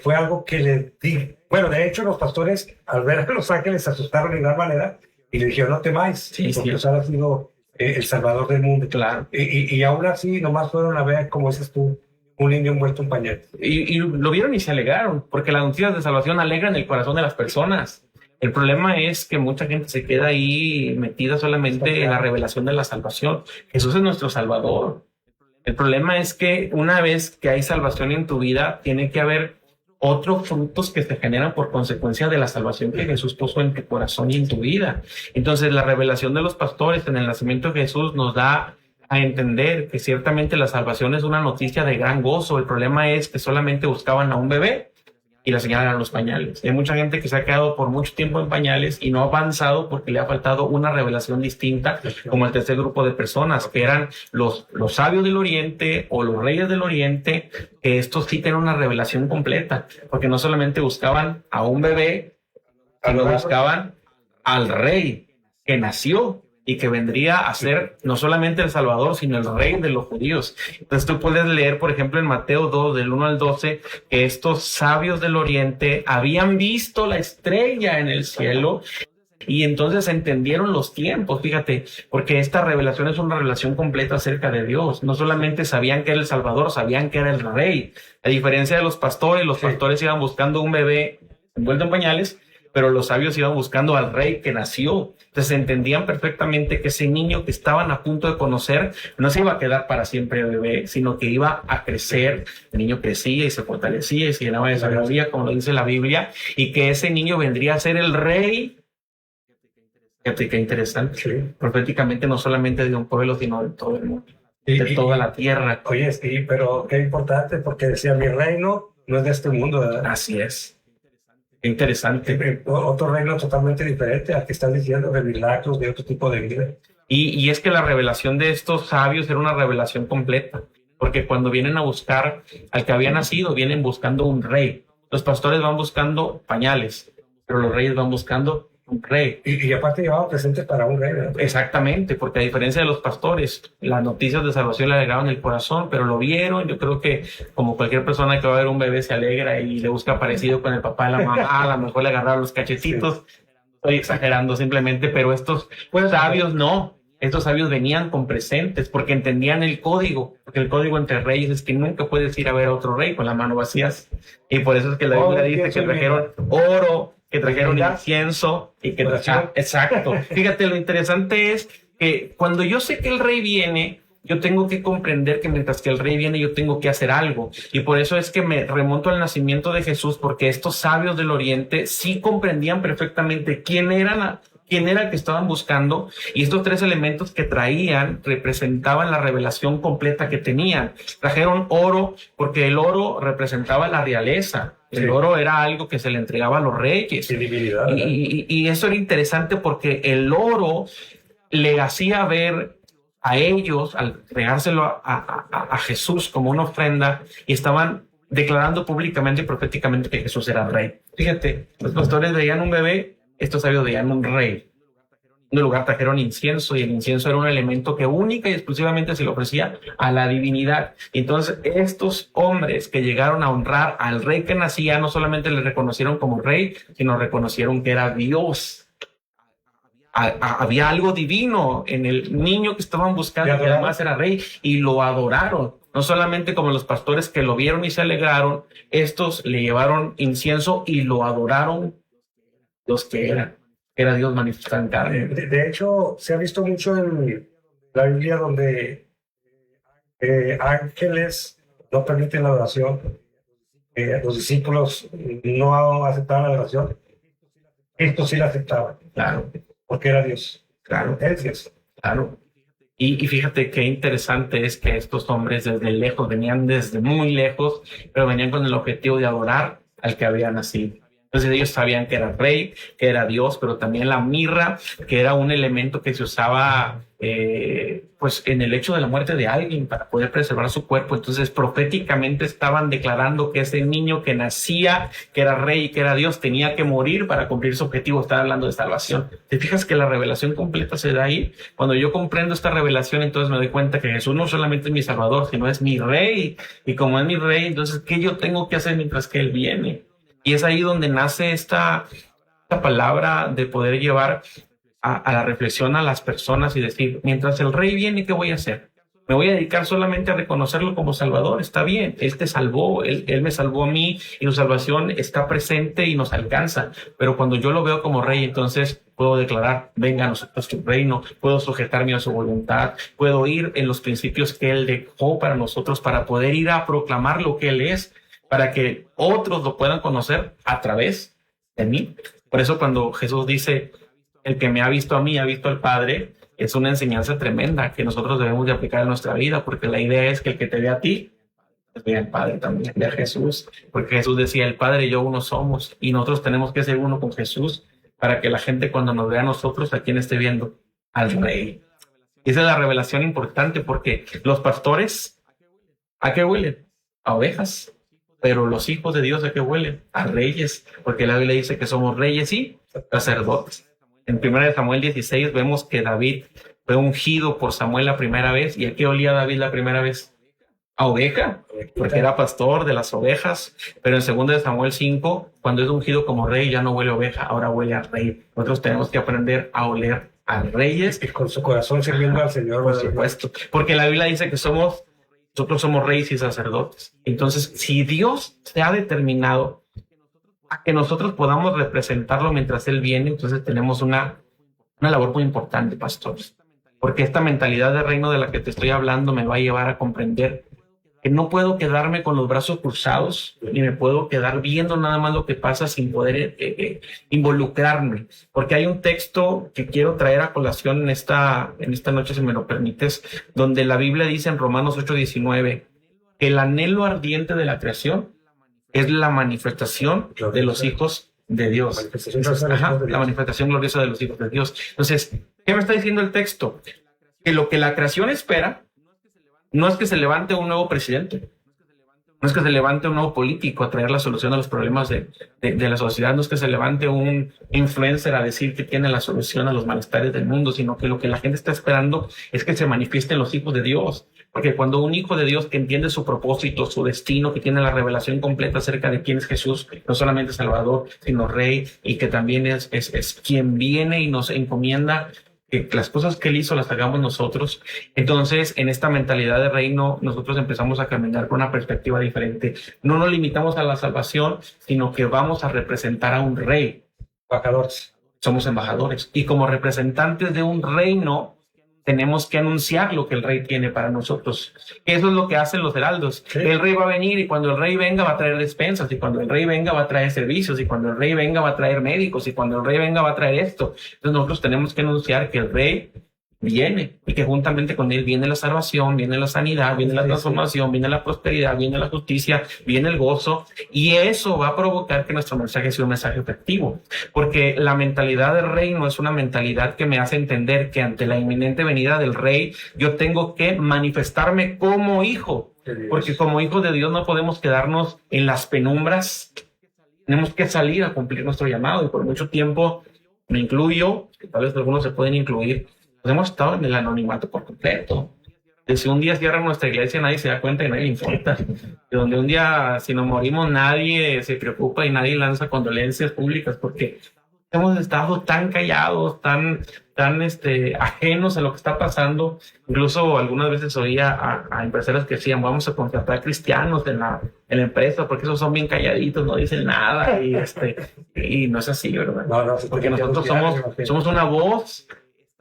Fue algo que les di. Bueno, de hecho, los pastores, al ver a los ángeles, se asustaron de gran manera. Y le dijeron, no temáis, porque os ha sido el Salvador del mundo. Claro. Y aún así, nomás fueron a ver, como dices tú, un niño envuelto en pañales. Y lo vieron y se alegraron, porque las noticias de salvación alegran el corazón de las personas. El problema es que mucha gente se queda ahí metida solamente en la revelación de la salvación. Jesús es nuestro Salvador. El problema es que una vez que hay salvación en tu vida, tiene que haber otros frutos que se generan por consecuencia de la salvación que Jesús puso en tu corazón y en tu vida. Entonces, la revelación de los pastores en el nacimiento de Jesús nos da a entender que ciertamente la salvación es una noticia de gran gozo. El problema es que solamente buscaban a un bebé y la señal eran los pañales. Hay mucha gente que se ha quedado por mucho tiempo en pañales y no ha avanzado porque le ha faltado una revelación distinta, como el tercer grupo de personas, que eran los sabios del Oriente o los reyes del Oriente, que estos sí tienen una revelación completa, porque no solamente buscaban a un bebé, sino buscaban al rey que nació y que vendría a ser no solamente el Salvador, sino el Rey de los judíos. Entonces tú puedes leer, por ejemplo, en Mateo 2, del 1 al 12, que estos sabios del Oriente habían visto la estrella en el cielo y entonces entendieron los tiempos, fíjate, porque esta revelación es una revelación completa acerca de Dios. No solamente sabían que era el Salvador, sabían que era el Rey. A diferencia de los pastores iban buscando un bebé envuelto en pañales, pero los sabios iban buscando al Rey que nació. Entonces entendían perfectamente que ese niño que estaban a punto de conocer no se iba a quedar para siempre bebé, sino que iba a crecer. El niño crecía y se fortalecía y se llenaba de sabiduría, como lo dice la Biblia, y que ese niño vendría a ser el Rey. Fíjate qué interesante. Sí. Proféticamente no solamente de un pueblo, sino de todo el mundo, de toda la tierra. Oye, sí, pero qué importante, porque decía, mi reino no es de este mundo, ¿verdad? Así es. Interesante. Otro reino totalmente diferente al que están diciendo, de milagros, de otro tipo de vida. Y es que la revelación de estos sabios era una revelación completa, porque cuando vienen a buscar al que había nacido, vienen buscando un rey. Los pastores van buscando pañales, pero los reyes van buscando un rey. Y aparte llevaban presentes para un rey, ¿verdad? Exactamente, porque a diferencia de los pastores, las noticias de salvación le alegraban el corazón, pero lo vieron. Yo creo que como cualquier persona que va a ver un bebé se alegra y le busca parecido con el papá y la mamá, a lo mejor le agarraron los cachetitos. Sí. Estoy exagerando simplemente, pero estos sabios no. Estos sabios venían con presentes porque entendían el código, porque el código entre reyes es que nunca puedes ir a ver a otro rey con la mano vacías. Y por eso es que la Biblia dice que trajeron oro, que trajeron incienso y que trajeron... Exacto. Fíjate, lo interesante es que cuando yo sé que el rey viene, yo tengo que comprender que mientras que el rey viene, yo tengo que hacer algo. Y por eso es que me remonto al nacimiento de Jesús, porque estos sabios del Oriente sí comprendían perfectamente quién era el que estaban buscando, y estos tres elementos que traían representaban la revelación completa que tenían. Trajeron oro porque el oro representaba la realeza. El oro era algo que se le entregaba a los reyes. Y eso era interesante porque el oro le hacía ver a ellos, al entregárselo a Jesús como una ofrenda, y estaban declarando públicamente y proféticamente que Jesús era rey. Fíjate, los pastores veían un bebé, estos sabios veían un rey. En un lugar trajeron incienso, y el incienso era un elemento que única y exclusivamente se le ofrecía a la divinidad. Entonces, estos hombres que llegaron a honrar al rey que nacía, no solamente le reconocieron como rey, sino reconocieron que era Dios. Había algo divino en el niño que estaban buscando, que además era rey, y lo adoraron. No solamente como los pastores que lo vieron y se alegraron, estos le llevaron incienso y lo adoraron, Dios que era Dios manifestado en carne. De hecho, se ha visto mucho en la Biblia donde ángeles no permiten la adoración, los discípulos no aceptaban la adoración, estos sí la aceptaban. Claro. Porque era Dios. Claro. Es Dios. Claro. Y fíjate qué interesante es que estos hombres desde lejos, venían desde muy lejos, pero venían con el objetivo de adorar al que había nacido. Entonces ellos sabían que era rey, que era Dios, pero también la mirra, que era un elemento que se usaba pues en el hecho de la muerte de alguien para poder preservar su cuerpo. Entonces proféticamente estaban declarando que ese niño que nacía, que era rey y que era Dios, tenía que morir para cumplir su objetivo. Estaba hablando de salvación. ¿Te fijas que la revelación completa se da ahí? Cuando yo comprendo esta revelación, entonces me doy cuenta que Jesús no solamente es mi Salvador, sino es mi rey. Y como es mi rey, entonces ¿qué yo tengo que hacer mientras que Él viene? Y es ahí donde nace esta palabra de poder llevar a la reflexión a las personas y decir, mientras el rey viene, ¿qué voy a hacer? Me voy a dedicar solamente a reconocerlo como Salvador. Está bien, Él te salvó, Él me salvó a mí y su salvación está presente y nos alcanza. Pero cuando yo lo veo como Rey, entonces puedo declarar, venga a nosotros tu reino, puedo sujetarme a su voluntad, puedo ir en los principios que Él dejó para nosotros, para poder ir a proclamar lo que Él es, para que otros lo puedan conocer a través de mí. Por eso cuando Jesús dice, el que me ha visto a mí ha visto al Padre, es una enseñanza tremenda que nosotros debemos de aplicar en nuestra vida, porque la idea es que el que te ve a ti, pues vea al Padre también, vea a Jesús, porque Jesús decía, el Padre y yo uno somos, y nosotros tenemos que ser uno con Jesús, para que la gente cuando nos vea a nosotros, ¿a quién esté viendo? Al Rey. Y esa es la revelación importante, porque los pastores, ¿a qué huelen? A ovejas. Pero los hijos de Dios, ¿a qué huelen? A reyes, porque la Biblia dice que somos reyes y sacerdotes. En 1 Samuel 16 vemos que David fue ungido por Samuel la primera vez. ¿Y a qué olía David la primera vez? A oveja, porque era pastor de las ovejas. Pero en 2 Samuel 5, cuando es ungido como rey, ya no huele a oveja, ahora huele a rey. Nosotros tenemos que aprender a oler a reyes. Y con su corazón sirviendo al Señor. Por supuesto, porque la Biblia dice que nosotros somos reyes y sacerdotes. Entonces, si Dios se ha determinado a que nosotros podamos representarlo mientras Él viene, entonces tenemos una labor muy importante, pastores. Porque esta mentalidad de reino de la que te estoy hablando me va a llevar a comprender que no puedo quedarme con los brazos cruzados, ni me puedo quedar viendo nada más lo que pasa sin poder involucrarme. Porque hay un texto que quiero traer a colación en esta noche, si me lo permites, donde la Biblia dice en Romanos 8:19, que el anhelo ardiente de la creación es la manifestación de los hijos de Dios. La manifestación gloriosa de los hijos de Dios. Entonces, ¿qué me está diciendo el texto? Que lo que la creación espera no es que se levante un nuevo presidente, no es que se levante un nuevo político a traer la solución a los problemas de la sociedad, no es que se levante un influencer a decir que tiene la solución a los malestares del mundo, sino que lo que la gente está esperando es que se manifiesten los hijos de Dios. Porque cuando un hijo de Dios que entiende su propósito, su destino, que tiene la revelación completa acerca de quién es Jesús, no solamente Salvador, sino Rey, y que también es quien viene y nos encomienda que las cosas que Él hizo las hagamos nosotros. Entonces, en esta mentalidad de reino, nosotros empezamos a caminar con una perspectiva diferente. No nos limitamos a la salvación, sino que vamos a representar a un rey. Embajadores. Somos embajadores. Y como representantes de un reino, tenemos que anunciar lo que el rey tiene para nosotros. Eso es lo que hacen los heraldos. Sí. El rey va a venir y cuando el rey venga va a traer despensas, y cuando el rey venga va a traer servicios, y cuando el rey venga va a traer médicos, y cuando el rey venga va a traer esto. Entonces nosotros tenemos que anunciar que el rey viene y que juntamente con él viene la salvación, viene la sanidad, viene la transformación, viene la prosperidad, viene la justicia, viene el gozo, y eso va a provocar que nuestro mensaje sea un mensaje efectivo, porque la mentalidad del reino es una mentalidad que me hace entender que ante la inminente venida del rey yo tengo que manifestarme como hijo, porque como hijos de Dios no podemos quedarnos en las penumbras, tenemos que salir a cumplir nuestro llamado. Y por mucho tiempo, me incluyo, que tal vez algunos se pueden incluir, pues hemos estado en el anonimato por completo. Si un día cierran nuestra iglesia, nadie se da cuenta y nadie le importa. De donde un día, si nos morimos, nadie se preocupa y nadie lanza condolencias públicas, porque hemos estado tan callados, tan ajenos a lo que está pasando. Incluso algunas veces oía a empresarios que decían, vamos a contratar cristianos en la empresa, porque esos son bien calladitos, no dicen nada, y no es así, ¿verdad? No, porque nosotros somos una voz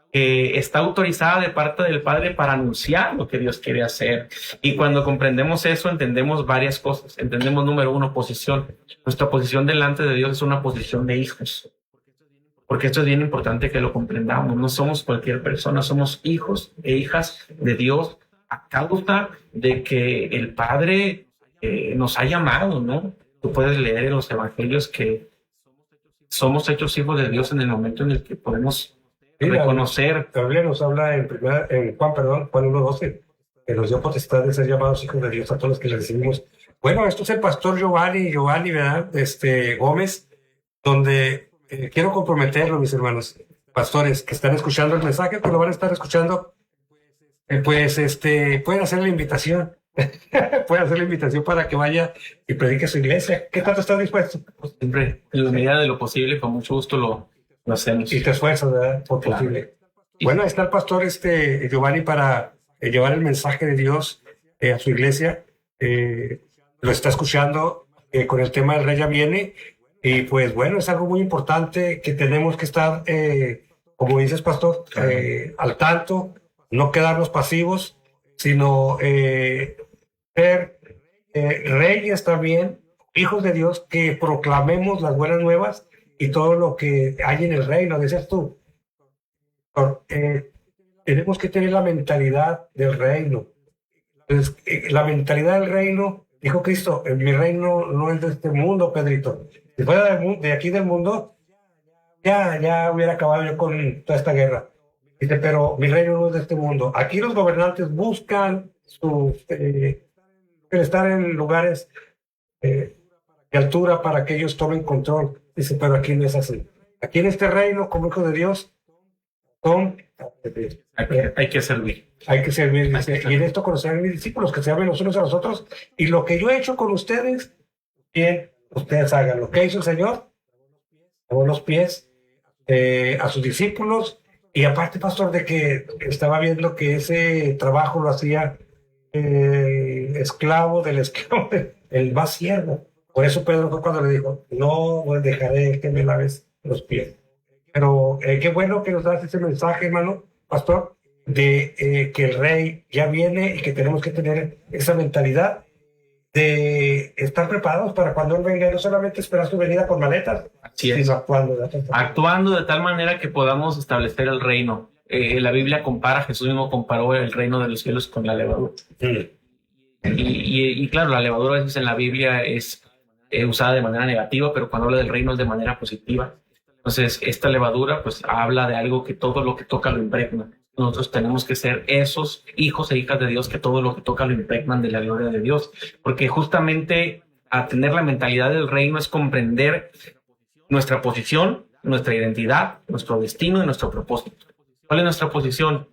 que está autorizada de parte del Padre para anunciar lo que Dios quiere hacer. Y cuando comprendemos eso, entendemos varias cosas. Entendemos, número uno, posición. Nuestra posición delante de Dios es una posición de hijos. Porque esto es bien importante que lo comprendamos. No somos cualquier persona, somos hijos e hijas de Dios a causa de que el Padre nos ha llamado, ¿no? Tú puedes leer en los evangelios que somos hechos hijos de Dios en el momento en el que podemos reconocer. La Biblia nos habla en Juan 1:12, que nos dio potestad de ser llamados hijos de Dios a todos los que le recibimos. Bueno, esto es el pastor Giovanni, ¿verdad? Gómez, donde quiero comprometerlo, mis hermanos pastores que están escuchando el mensaje, que lo van a estar escuchando, pueden hacer la invitación. Pueden hacer la invitación para que vaya y predique su iglesia. ¿Qué tanto estás dispuesto? Pues siempre, en la medida de lo posible, con mucho gusto lo hacemos. Y te esfuerzas, ¿verdad? Por claro. Posible. Bueno, ahí está el pastor Giovanni para llevar el mensaje de Dios a su iglesia. Lo está escuchando con el tema del Rey ya viene. Y pues bueno, es algo muy importante que tenemos que estar, como dices, pastor, al tanto, no quedarnos pasivos, sino ser reyes también, hijos de Dios, que proclamemos las buenas nuevas y todo lo que hay en el reino. Decías tú, tenemos que tener la mentalidad del reino. Entonces, la mentalidad del reino, dijo Cristo, mi reino no es de este mundo, Pedrito. Si fuera de aquí del mundo, ya hubiera acabado yo con toda esta guerra. Dice, pero mi reino no es de este mundo. Aquí los gobernantes buscan estar en lugares de altura para que ellos tomen control. Dice, pero aquí no es así. Aquí en este reino, como hijos de Dios, hay que servir. Hay que servir, dice, y en esto conocerán mis discípulos, que se amen los unos a los otros, y lo que yo he hecho con ustedes, bien, ustedes hagan. Lo que hizo el Señor, lavó los pies a sus discípulos, y aparte, pastor, de que estaba viendo que ese trabajo lo hacía esclavo del esclavo, el más siervo. Por eso Pedro fue cuando le dijo, no dejaré que me laves los pies. Pero qué bueno que nos das ese mensaje, hermano, pastor, de que el rey ya viene y que tenemos que tener esa mentalidad de estar preparados para cuando él venga y no solamente esperar su venida con maletas, sino actuando de tal manera que podamos establecer el reino. La Biblia compara, Jesús mismo comparó el reino de los cielos con la levadura. Y claro, la levadura a veces en la Biblia es usada de manera negativa, pero cuando habla del reino es de manera positiva. Entonces, esta levadura pues habla de algo que todo lo que toca lo impregna. Nosotros tenemos que ser esos hijos e hijas de Dios que todo lo que toca lo impregnan de la gloria de Dios. Porque justamente a tener la mentalidad del reino es comprender nuestra posición, nuestra identidad, nuestro destino y nuestro propósito. ¿Cuál es nuestra posición?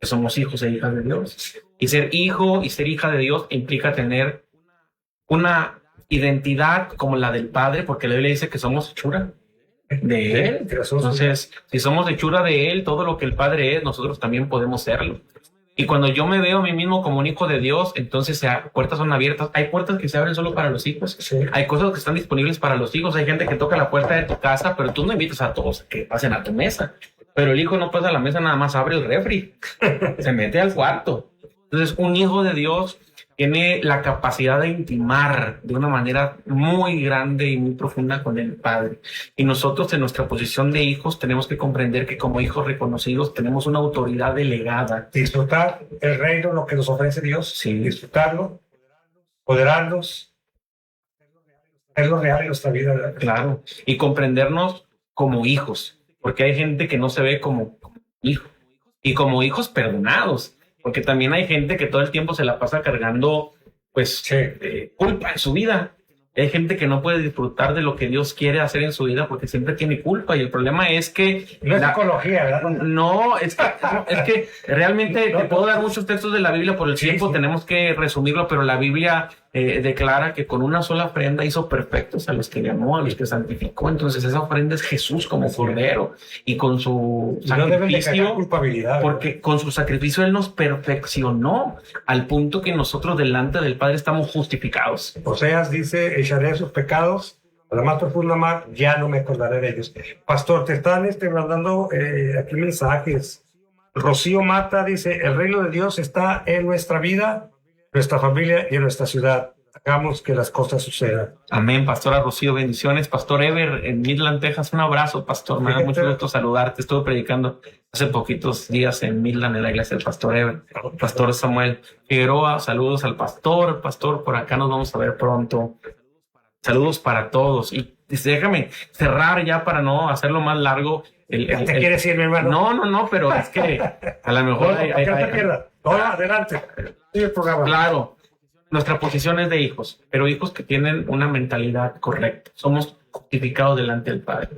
Que somos hijos e hijas de Dios. Y ser hijo y ser hija de Dios implica tener una identidad como la del Padre, porque la Biblia dice que somos hechura de Él. Entonces, si somos hechura de Él, todo lo que el Padre es, nosotros también podemos serlo. Y cuando yo me veo a mí mismo como un hijo de Dios, entonces puertas son abiertas. Hay puertas que se abren solo para los hijos. Sí. Hay cosas que están disponibles para los hijos. Hay gente que toca la puerta de tu casa, pero tú no invitas a todos a que pasen a tu mesa. Pero el hijo no pasa a la mesa, nada más abre el refri. Se mete al cuarto. Entonces, un hijo de Dios tiene la capacidad de intimar de una manera muy grande y muy profunda con el Padre. Y nosotros en nuestra posición de hijos tenemos que comprender que como hijos reconocidos tenemos una autoridad delegada. Disfrutar el reino, lo que nos ofrece Dios, sí. Disfrutarlo, empoderarnos, hacerlo real en nuestra vida, ¿verdad? Claro, y comprendernos como hijos, porque hay gente que no se ve como hijo, y como hijos perdonados. Porque también hay gente que todo el tiempo se la pasa cargando, pues, culpa en su vida. Hay gente que no puede disfrutar de lo que Dios quiere hacer en su vida porque siempre tiene culpa. Y el problema es que... No es psicología, ¿verdad? No, es que realmente te puedo dar muchos textos de la Biblia por el tiempo. Sí. Tenemos que resumirlo, pero la Biblia declara que con una sola ofrenda hizo perfectos a los que llamó, a los que santificó. Entonces esa ofrenda es Jesús como Cordero. Y con su sacrificio... No culpabilidad, porque con su sacrificio Él nos perfeccionó al punto que nosotros delante del Padre estamos justificados. Oseas dice, echaré sus pecados a la más profunda mar, ya no me acordaré de ellos. Pastor, te están mandando aquí mensajes. Rocío Mata dice, el reino de Dios está en nuestra vida, nuestra familia y en nuestra ciudad. Hagamos que las cosas sucedan. Amén, Pastora Rocío, bendiciones. Pastor Ever, en Midland, Texas, un abrazo, Pastor. Me da mucho gusto saludarte. Estuve predicando hace poquitos días en Midland, en la iglesia del Pastor Ever. Pastor Samuel Figueroa, saludos al Pastor. Pastor, por acá nos vamos a ver pronto. Saludos para todos. Y déjame cerrar ya para no hacerlo más largo. ¿Te quieres ir, mi hermano? No, pero es que a lo mejor... Adelante. Sí, el programa. Claro. Nuestra posición es de hijos, pero hijos que tienen una mentalidad correcta. Somos justificados delante del Padre.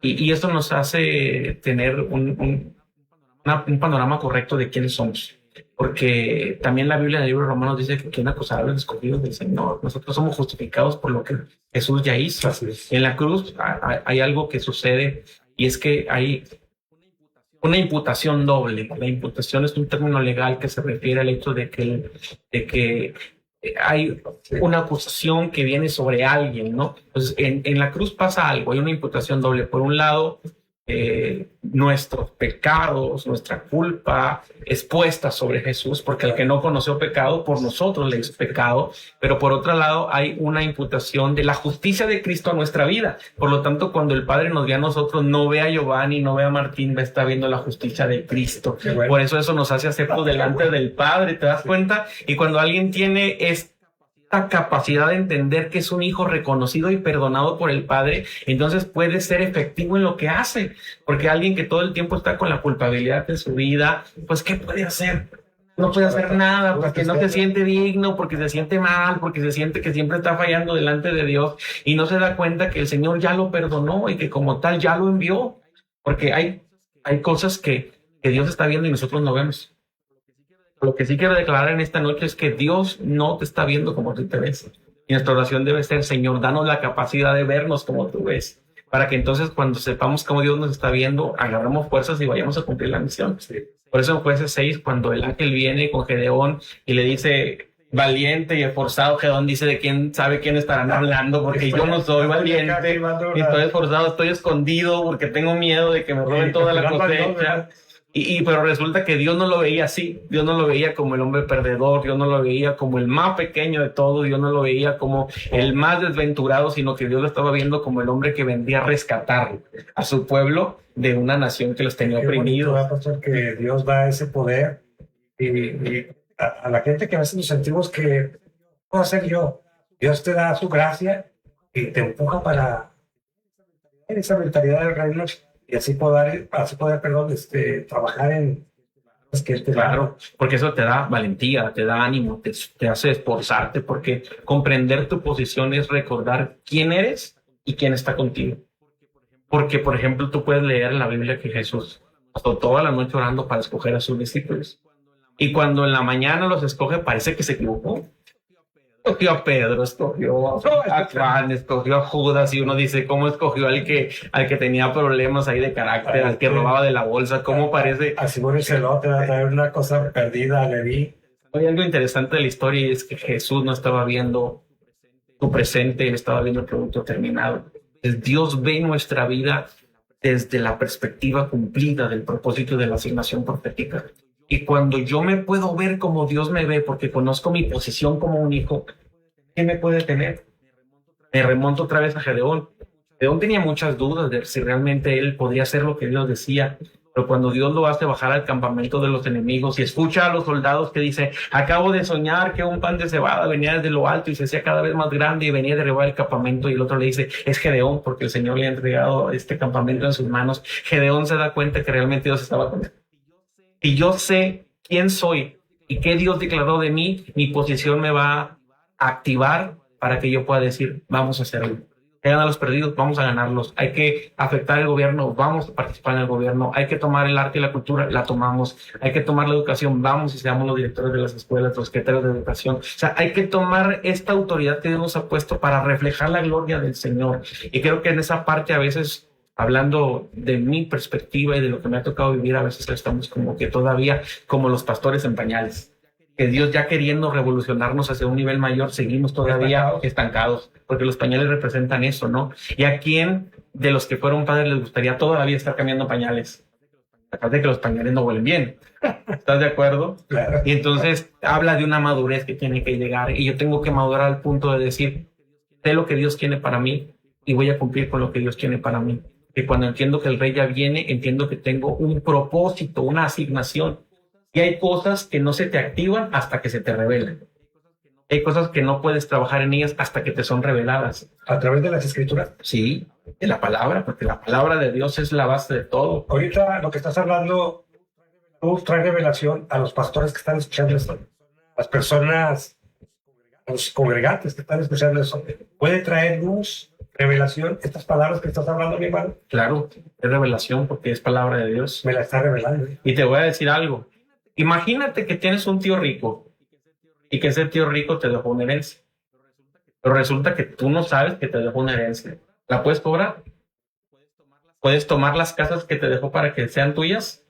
Y eso nos hace tener un panorama correcto de quiénes somos. Porque también la Biblia en el libro de Romanos dice que quién acusará a los escogidos del Señor. Nosotros somos justificados por lo que Jesús ya hizo. En la cruz hay algo que sucede y es que hay una imputación doble. La imputación es un término legal que se refiere al hecho de que hay una acusación que viene sobre alguien, ¿no? Entonces, en la cruz pasa algo, hay una imputación doble. Por un lado, nuestros pecados, nuestra culpa es puesta sobre Jesús, porque el que no conoció pecado, por nosotros le hizo pecado, pero por otro lado hay una imputación de la justicia de Cristo a nuestra vida. Por lo tanto, cuando el Padre nos ve a nosotros, no ve a Giovanni, no ve a Martín, está viendo la justicia de Cristo. Bueno. Por eso nos hace aceptos delante del Padre, ¿te das cuenta? Y cuando alguien tiene esta capacidad de entender que es un hijo reconocido y perdonado por el Padre, entonces puede ser efectivo en lo que hace, porque alguien que todo el tiempo está con la culpabilidad de su vida, pues ¿qué puede hacer? No puede hacer nada, porque no se siente digno, porque se siente mal, porque se siente que siempre está fallando delante de Dios y no se da cuenta que el Señor ya lo perdonó y que como tal ya lo envió, porque hay cosas que Dios está viendo y nosotros no vemos. Lo que sí quiero declarar en esta noche es que Dios no te está viendo como tú te ves. Y nuestra oración debe ser, Señor, danos la capacidad de vernos como tú ves, para que entonces cuando sepamos cómo Dios nos está viendo, agarramos fuerzas y vayamos a cumplir la misión. Por eso en Jueces 6, cuando el ángel viene con Gedeón y le dice, valiente y esforzado, Gedeón dice, de quién sabe quién estarán hablando, porque yo no soy valiente, y estoy esforzado, estoy escondido porque tengo miedo de que me roben toda la cosecha. Pero resulta que Dios no lo veía así. Dios no lo veía como el hombre perdedor, Dios no lo veía como el más pequeño de todos, Dios no lo veía como el más desventurado, sino que Dios lo estaba viendo como el hombre que vendría a rescatar a su pueblo de una nación que los tenía oprimidos. Que Dios da ese poder y a la gente que a veces nos sentimos que puedo hacer yo. Dios te da su gracia y te empuja para esa mentalidad del reino. Y así poder trabajar en... Claro, porque eso te da valentía, te da ánimo, te hace esforzarte, porque comprender tu posición es recordar quién eres y quién está contigo. Porque, por ejemplo, tú puedes leer en la Biblia que Jesús pasó toda la noche orando para escoger a sus discípulos. Y cuando en la mañana los escoge, parece que se equivocó. Escogió a Pedro, escogió a Juan, escogió a Judas, y uno dice, ¿cómo escogió al que tenía problemas ahí de carácter, al que robaba de la bolsa? ¿Cómo parece? A Simón el Celote va a traer una cosa perdida a Leví. Hay algo interesante de la historia, y es que Jesús no estaba viendo tu presente, él estaba viendo el producto terminado. Dios ve nuestra vida desde la perspectiva cumplida del propósito de la asignación profética. Y cuando yo me puedo ver como Dios me ve, porque conozco mi posición como un hijo, ¿qué me puede tener? Me remonto otra vez a Gedeón. Gedeón tenía muchas dudas de si realmente él podría hacer lo que Dios decía, pero cuando Dios lo hace bajar al campamento de los enemigos y escucha a los soldados que dice, acabo de soñar que un pan de cebada venía desde lo alto y se hacía cada vez más grande y venía a derribar el campamento, y el otro le dice, es Gedeón, porque el Señor le ha entregado este campamento en sus manos. Gedeón se da cuenta que realmente Dios estaba con él. Y yo sé quién soy y qué Dios declaró de mí, mi posición me va a activar para que yo pueda decir, vamos a hacerlo. Hay que ganar a los perdidos, vamos a ganarlos. Hay que afectar el gobierno, vamos a participar en el gobierno. Hay que tomar el arte y la cultura, la tomamos. Hay que tomar la educación, vamos y seamos los directores de las escuelas, los secretarios de educación. O sea, hay que tomar esta autoridad que Dios nos ha puesto para reflejar la gloria del Señor. Y creo que en esa parte a veces, hablando de mi perspectiva y de lo que me ha tocado vivir, a veces estamos como que todavía como los pastores en pañales. Que Dios ya queriendo revolucionarnos hacia un nivel mayor, seguimos todavía estancados, porque los pañales representan eso, ¿no? ¿Y a quién de los que fueron padres les gustaría todavía estar cambiando pañales? Aparte de que los pañales no huelen bien. ¿Estás de acuerdo? Claro. Y entonces habla de una madurez que tiene que llegar, y yo tengo que madurar al punto de decir, sé lo que Dios tiene para mí y voy a cumplir con lo que Dios tiene para mí. Y cuando entiendo que el rey ya viene, entiendo que tengo un propósito, una asignación. Y hay cosas que no se te activan hasta que se te revelan. Hay cosas que no puedes trabajar en ellas hasta que te son reveladas. ¿A través de las escrituras? Sí, de la palabra, porque la palabra de Dios es la base de todo. Ahorita lo que estás hablando, tú traes revelación a los pastores que están escuchando esto. Las personas, los congregantes que están escuchando eso. ¿Puede traer luz, revelación, estas palabras que estás hablando, mi hermano? Claro, es revelación porque es palabra de Dios. Me la está revelando. Y te voy a decir algo. Imagínate que tienes un tío rico y que ese tío rico te dejó una herencia. Pero resulta que tú no sabes que te dejó una herencia. ¿La puedes cobrar? ¿Puedes tomar las casas que te dejó para que sean tuyas?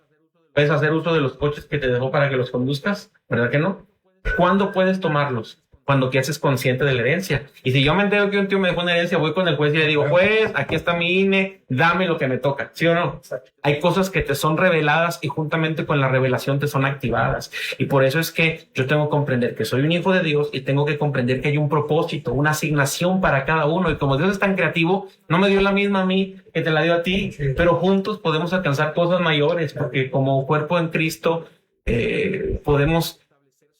¿Puedes hacer uso de los coches que te dejó para que los conduzcas? ¿Verdad que no? ¿Cuándo puedes tomarlos? Cuando te haces consciente de la herencia. Y si yo me entero que un tío me dejó una herencia, voy con el juez y le digo, juez, aquí está mi INE, dame lo que me toca, ¿sí o no? Hay cosas que te son reveladas y juntamente con la revelación te son activadas. Y por eso es que yo tengo que comprender que soy un hijo de Dios y tengo que comprender que hay un propósito, una asignación para cada uno. Y como Dios es tan creativo, no me dio la misma a mí que te la dio a ti, pero juntos podemos alcanzar cosas mayores, porque como cuerpo en Cristo podemos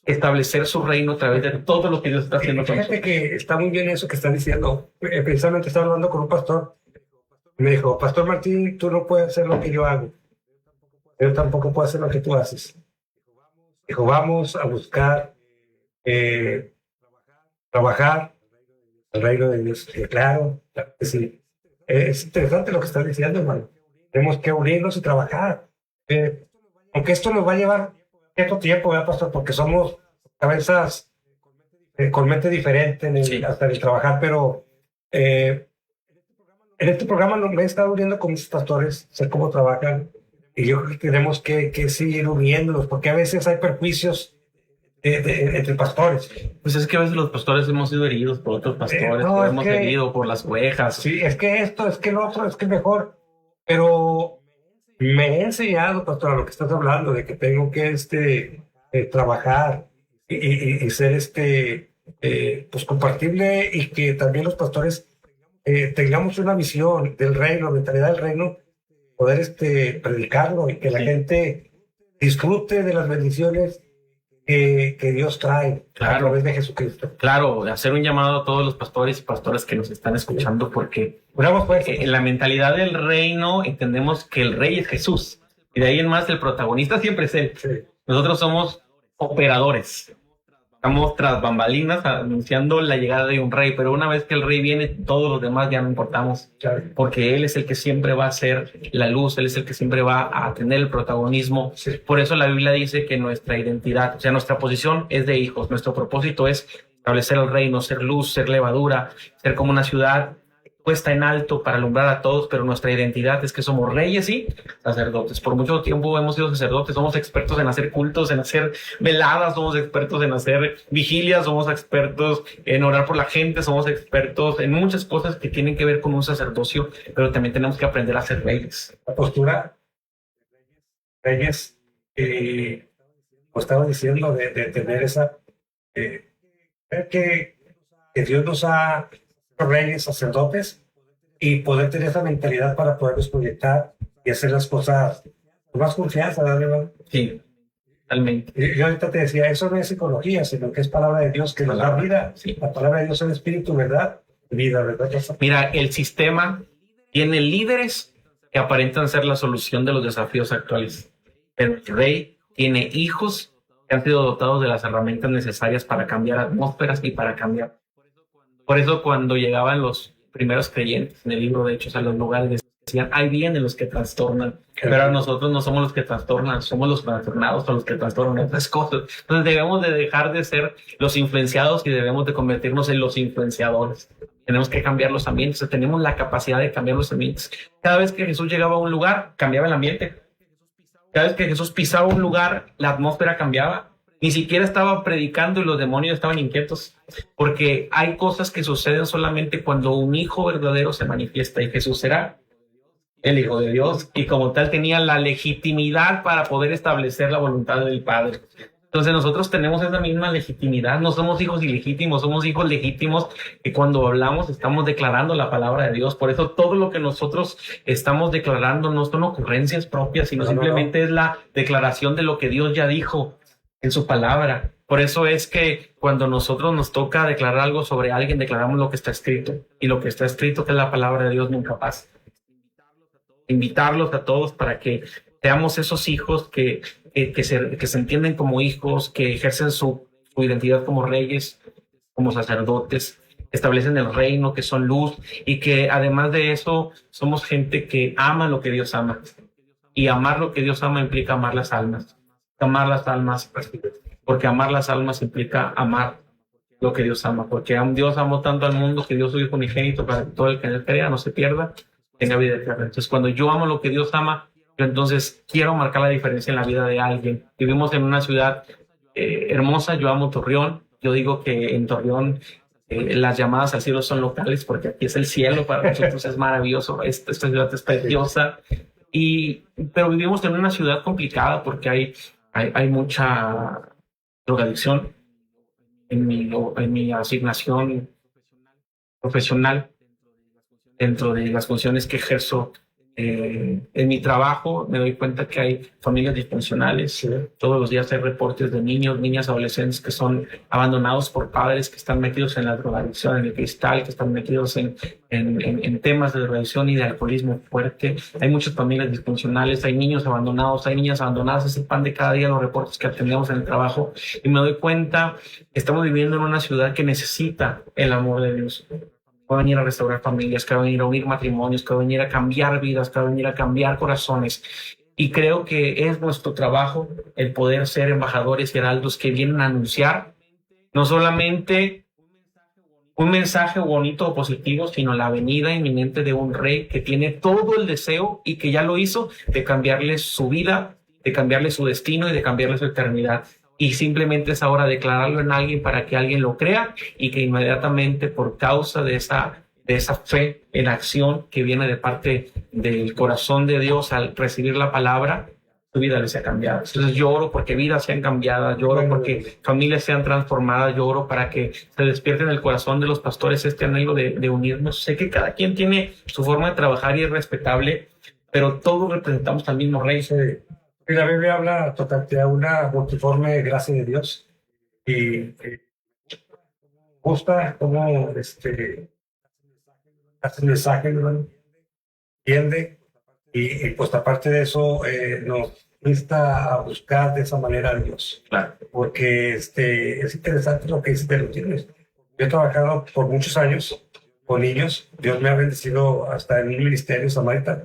establecer su reino a través de todo lo que Dios está haciendo. Fíjate que está muy bien eso que están diciendo. Precisamente estaba hablando con un pastor. Me dijo, Pastor Martín, tú no puedes hacer lo que yo hago. Yo tampoco puedo hacer lo que tú haces. Dijo, vamos a buscar trabajar el reino de Dios. Y claro que sí. Es interesante lo que estás diciendo, hermano. Tenemos que unirnos y trabajar. Aunque esto nos va a llevar cierto tiempo, ¿verdad, pastor? Porque somos cabezas con mente diferente hasta el trabajar, pero en este programa me he estado uniendo con mis pastores, sé cómo trabajan, y yo creo que tenemos que seguir uniéndonos, porque a veces hay perjuicios entre pastores. Pues es que a veces los pastores hemos sido heridos por otros pastores, hemos herido por las ovejas. Sí, es que esto, es que lo otro, es que mejor, pero me he enseñado, pastor, a lo que estás hablando, de que tengo que trabajar y ser pues compartible, y que también los pastores tengamos una visión del reino, mentalidad del reino, poder predicarlo y que la gente disfrute de las bendiciones que Dios trae a través de Jesucristo. Claro, hacer un llamado a todos los pastores y pastoras que nos están escuchando, porque en la mentalidad del reino entendemos que el rey es Jesús, y de ahí en más el protagonista siempre es Él. Sí. Nosotros somos operadores, estamos tras bambalinas anunciando la llegada de un rey, pero una vez que el rey viene, todos los demás ya no importamos, porque Él es el que siempre va a ser la luz, Él es el que siempre va a tener el protagonismo. Sí. Por eso la Biblia dice que nuestra identidad, o sea, nuestra posición es de hijos, nuestro propósito es establecer el reino, ser luz, ser levadura, ser como una ciudad puesta en alto para alumbrar a todos, pero nuestra identidad es que somos reyes y sacerdotes. Por mucho tiempo hemos sido sacerdotes, somos expertos en hacer cultos, en hacer veladas, somos expertos en hacer vigilias, somos expertos en orar por la gente, somos expertos en muchas cosas que tienen que ver con un sacerdocio, pero también tenemos que aprender a ser reyes. La postura reyes, como estaba diciendo, de tener esa que Dios nos ha reyes, sacerdotes, y poder tener esa mentalidad para poderlos proyectar y hacer las cosas con más confianza, ¿verdad? Sí, totalmente. Yo ahorita te decía, eso no es psicología, sino que es palabra de Dios que nos da vida. Sí. La palabra de Dios es espíritu, ¿verdad? Vida, ¿verdad? Mira, el sistema tiene líderes que aparentan ser la solución de los desafíos actuales, pero el rey tiene hijos que han sido dotados de las herramientas necesarias para cambiar atmósferas y para cambiar. Por eso cuando llegaban los primeros creyentes en el libro de Hechos a los lugares, decían, ahí vienen los que trastornan, pero nosotros no somos los que trastornan, somos los trastornados o los que trastornan otras cosas. Entonces debemos de dejar de ser los influenciados y debemos de convertirnos en los influenciadores. Tenemos que cambiar los ambientes, o sea, tenemos la capacidad de cambiar los ambientes. Cada vez que Jesús llegaba a un lugar, cambiaba el ambiente. Cada vez que Jesús pisaba un lugar, la atmósfera cambiaba. Ni siquiera estaba predicando y los demonios estaban inquietos, porque hay cosas que suceden solamente cuando un hijo verdadero se manifiesta, y Jesús era el Hijo de Dios, y como tal tenía la legitimidad para poder establecer la voluntad del Padre. Entonces nosotros tenemos esa misma legitimidad, no somos hijos ilegítimos, somos hijos legítimos, que cuando hablamos estamos declarando la palabra de Dios. Por eso todo lo que nosotros estamos declarando no son ocurrencias propias, sino simplemente es la declaración de lo que Dios ya dijo en su palabra. Por eso es que cuando nosotros nos toca declarar algo sobre alguien, declaramos lo que está escrito, y lo que está escrito, que es la palabra de Dios, nunca pasa. Invitarlos a todos para que seamos esos hijos que se entienden como hijos, que ejercen su identidad como reyes, como sacerdotes, establecen el reino, que son luz, y que además de eso somos gente que ama lo que Dios ama, y amar lo que Dios ama implica amar las almas. Amar las almas, porque amar las almas implica amar lo que Dios ama, porque Dios amó tanto al mundo que dio su Hijo unigénito para que todo el que en él crea no se pierda, tenga vida eterna. Entonces, cuando yo amo lo que Dios ama, Yo entonces quiero marcar la diferencia en la vida de alguien. Vivimos en una ciudad hermosa, yo amo Torreón. Yo digo que en Torreón las llamadas al cielo son locales porque aquí es el cielo, para nosotros es maravilloso, esta ciudad es preciosa. Pero vivimos en una ciudad complicada porque hay mucha drogadicción en mi asignación profesional, dentro de las funciones que ejerzo. En mi trabajo me doy cuenta que hay familias disfuncionales. Sí. Todos los días hay reportes de niños, niñas, adolescentes que son abandonados por padres que están metidos en la drogadicción, en el cristal, que están metidos en temas de drogadicción y de alcoholismo fuerte. Hay muchas familias disfuncionales, hay niños abandonados, hay niñas abandonadas. Es el pan de cada día los reportes que atendemos en el trabajo. Y me doy cuenta que estamos viviendo en una ciudad que necesita el amor de Dios. Que va a venir a restaurar familias, que va a venir a unir matrimonios, que va a venir a cambiar vidas, que va a venir a cambiar corazones. Y creo que es nuestro trabajo el poder ser embajadores y heraldos que vienen a anunciar no solamente un mensaje bonito o positivo, sino la venida inminente de un rey que tiene todo el deseo y que ya lo hizo de cambiarle su vida, de cambiarle su destino y de cambiarle su eternidad. Y simplemente es ahora declararlo en alguien para que alguien lo crea y que inmediatamente, por causa de esa fe en acción que viene de parte del corazón de Dios al recibir la palabra, su vida les ha cambiado. Entonces yo oro porque vidas sean cambiadas, yo oro porque familias sean transformadas, yo oro para que se despierte en el corazón de los pastores este anhelo de unirnos. Sé que cada quien tiene su forma de trabajar y es respetable, pero todos representamos al mismo Rey. Y la Biblia habla totalmente de una multiforme gracia de Dios y gusta cómo hace el mensaje, ¿no? Entiende y pues aparte de eso nos insta a buscar de esa manera a Dios. Claro. Porque es interesante lo que dice de los niños. Yo he trabajado por muchos años con niños. Dios me ha bendecido hasta en un ministerio samaritano,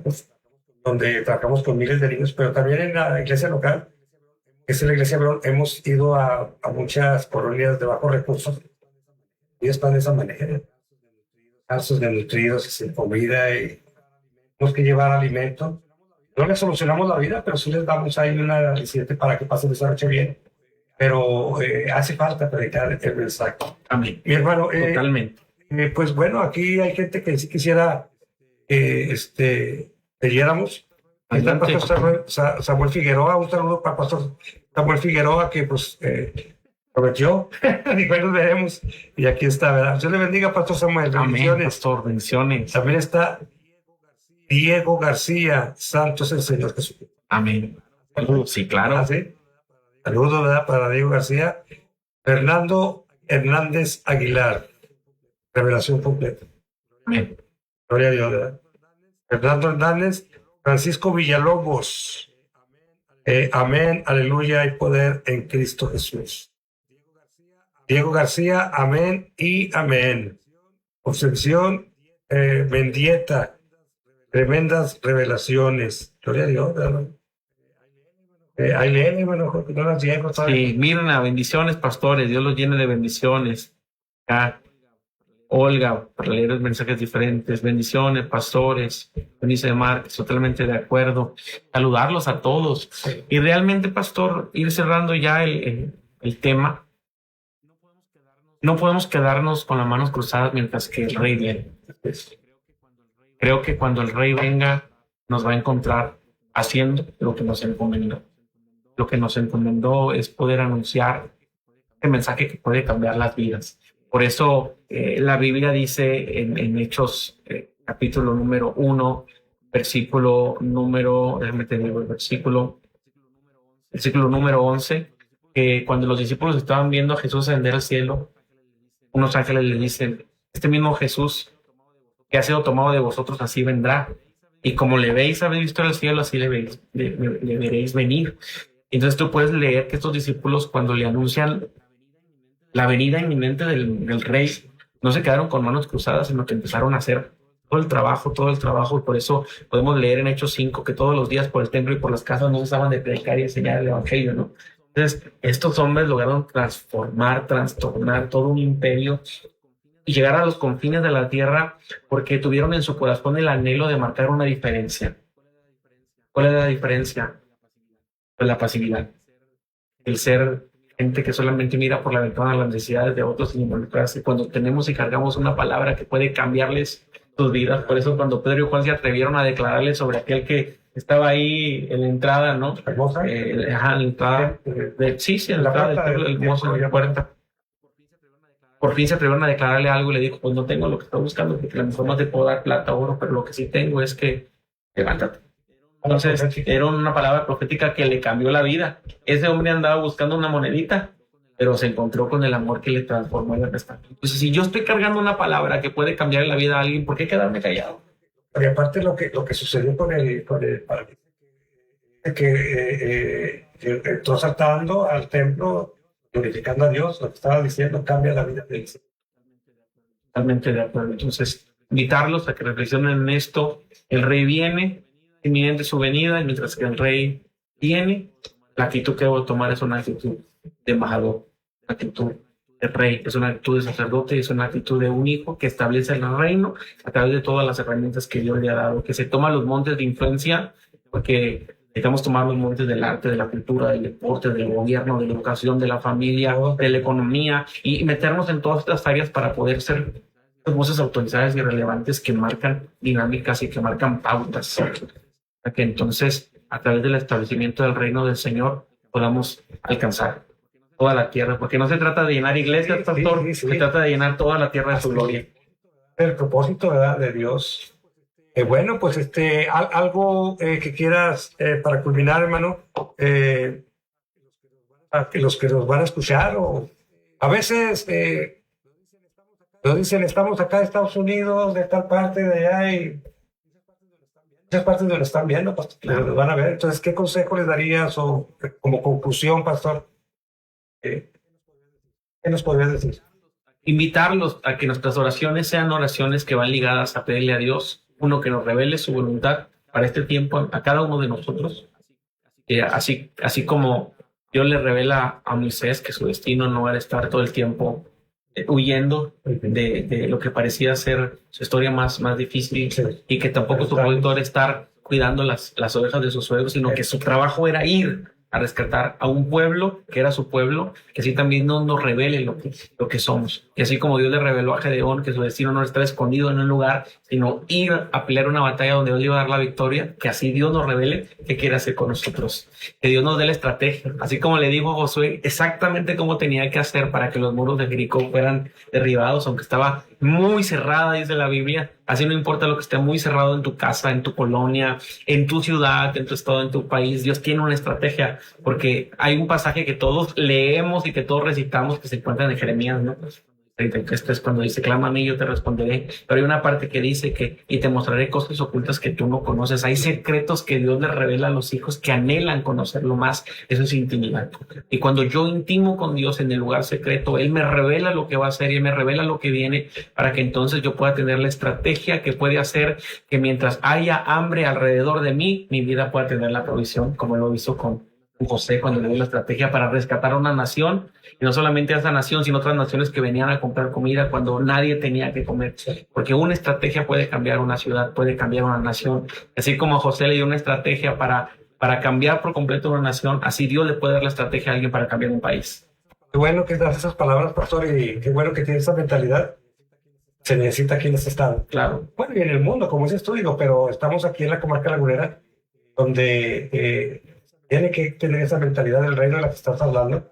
donde trabajamos con miles de niños, pero también en la iglesia local, que es la iglesia Verón, hemos ido a muchas colonias de bajos recursos y están de esa manera, casos desnutridos, sin comida, y tenemos que llevar alimento. No les solucionamos la vida, pero sí les damos ahí una aliciente para que pasen esa noche bien. Pero hace falta predicar el mensaje. Amén. Mi hermano, totalmente. Pues bueno, aquí hay gente que sí quisiera leyéramos. Está el pastor Samuel Figueroa. Un saludo para el pastor Samuel Figueroa, que pues prometió. Y bueno, nos veremos. Y aquí está, ¿verdad? Dios le bendiga, pastor Samuel. Bendiciones. Amén, pastor, bendiciones. También está Diego García. Santo es el Señor Jesús. Amén. Saludos, sí, claro. ¿Ah, sí? Saludos, ¿verdad? Para Diego García. Fernando Hernández Aguilar. Revelación completa. Amén. Gloria a Dios, ¿verdad? Fernando Hernández, Francisco Villalobos. Amén, aleluya, hay poder en Cristo Jesús. Diego García, amén y amén. Concepción Mendieta, tremendas revelaciones. Gloria a Dios, hermano. Ahí leen, hermano, no las llego. Sí, Mirna, bendiciones, pastores, Dios los llene de bendiciones. Olga, para leer los mensajes diferentes. Bendiciones, pastores. Bendice Márquez, totalmente de acuerdo. Saludarlos a todos. Sí. Y realmente, pastor, ir cerrando ya el tema. No podemos quedarnos con las manos cruzadas mientras que el Rey viene. Creo que cuando el Rey venga, nos va a encontrar haciendo lo que nos encomendó. Lo que nos encomendó es poder anunciar el mensaje que puede cambiar las vidas. Por eso la Biblia dice en Hechos capítulo número 1, versículo número 11, que cuando los discípulos estaban viendo a Jesús ascender al cielo, unos ángeles le dicen, este mismo Jesús que ha sido tomado de vosotros, así vendrá. Y como le veis, habéis visto el cielo, así le veréis venir. Entonces tú puedes leer que estos discípulos, cuando le anuncian la venida inminente del Rey, no se quedaron con manos cruzadas, sino que empezaron a hacer todo el trabajo, y por eso podemos leer en Hechos 5 que todos los días por el templo y por las casas no cesaban de predicar y enseñar el evangelio, ¿no? Entonces, estos hombres lograron trastornar todo un imperio y llegar a los confines de la tierra porque tuvieron en su corazón el anhelo de marcar una diferencia. ¿Cuál es la diferencia? Pues la pasividad. El ser gente que solamente mira por la ventana las necesidades de otros sin involucrarse. Cuando tenemos y cargamos una palabra que puede cambiarles sus vidas. Por eso cuando Pedro y Juan se atrevieron a declararle sobre aquel que estaba ahí en la entrada, ¿no? Hermosa. En la entrada. En la entrada del mozo de la puerta. Por fin se atrevieron a declararle algo y le dijo, pues no tengo lo que estoy buscando, porque la mejor más te puedo dar plata, oro, pero lo que sí tengo es que levántate. Entonces, era una palabra profética que le cambió la vida. Ese hombre andaba buscando una monedita, pero se encontró con el amor que le transformó en el restante. Entonces, si yo estoy cargando una palabra que puede cambiar la vida a alguien, ¿por qué quedarme callado? Y aparte lo que sucedió con el que entró saltando al templo, glorificando a Dios, lo que estaba diciendo cambia la vida de él. Totalmente de acuerdo. Entonces, invitarlos a que reflexionen en esto. El rey viene, inminente su venida, y mientras que el rey viene, la actitud que debo tomar es una actitud de embajador, una actitud de rey, es una actitud de sacerdote, es una actitud de un hijo que establece el reino a través de todas las herramientas que Dios le ha dado, que se toma los montes de influencia, porque necesitamos tomar los montes del arte, de la cultura, del deporte, del gobierno, de la educación, de la familia, de la economía, y meternos en todas estas áreas para poder ser voces autorizadas y relevantes que marcan dinámicas y que marcan pautas, para que entonces, a través del establecimiento del reino del Señor, podamos alcanzar toda la tierra, porque no se trata de llenar iglesias, pastor, se trata de llenar toda la tierra de su gloria. El propósito, ¿verdad?, de Dios. Bueno, pues algo que quieras para culminar, hermano, a los que nos van a escuchar, o a veces nos dicen, estamos acá en Estados Unidos, de tal parte, de allá, y muchas partes donde lo están viendo, pues, los van a ver. Entonces, ¿qué consejo les darías, o como conclusión, pastor? ¿Qué nos podrías decir? Invitarlos a que nuestras oraciones sean oraciones que van ligadas a pedirle a Dios, uno, que nos revele su voluntad para este tiempo a cada uno de nosotros. Así como Dios le revela a Moisés que su destino no era estar todo el tiempo huyendo de lo que parecía ser su historia más difícil, y que tampoco su propósito era estar cuidando las ovejas de sus suegros, sino que su trabajo era ir a rescatar a un pueblo que era su pueblo, que así también nos revele lo que somos. Y así como Dios le reveló a Gedeón que su destino no está escondido en un lugar, sino ir a pelear una batalla donde Dios le iba a dar la victoria, que así Dios nos revele qué quiere hacer con nosotros. Que Dios nos dé la estrategia, así como le dijo a Josué exactamente cómo tenía que hacer para que los muros de Jericó fueran derribados, aunque estaba muy cerrada, dice la Biblia. Así no importa lo que esté muy cerrado en tu casa, en tu colonia, en tu ciudad, en tu estado, en tu país. Dios tiene una estrategia, porque hay un pasaje que todos leemos y que todos recitamos que se encuentra en Jeremías, ¿no? Esto es cuando dice, clama a mí, yo te responderé. Pero hay una parte que dice que, y te mostraré cosas ocultas que tú no conoces. Hay secretos que Dios les revela a los hijos que anhelan conocerlo más. Eso es intimidad. Y cuando yo intimo con Dios en el lugar secreto, Él me revela lo que va a hacer y Él me revela lo que viene, para que entonces yo pueda tener la estrategia que puede hacer que mientras haya hambre alrededor de mí, mi vida pueda tener la provisión, como lo hizo con José cuando le dio la estrategia para rescatar a una nación, y no solamente a esa nación, sino otras naciones que venían a comprar comida cuando nadie tenía que comer, porque una estrategia puede cambiar una ciudad, puede cambiar una nación. Así como a José le dio una estrategia para cambiar por completo una nación, así Dios le puede dar la estrategia a alguien para cambiar un país. Qué bueno que das esas palabras, pastor, y qué bueno que tienes esa mentalidad. Se necesita aquí en este estado. Claro. Bueno, y en el mundo, como dices tú, pero estamos aquí en la comarca lagunera, donde tiene que tener esa mentalidad del reino de la que estás hablando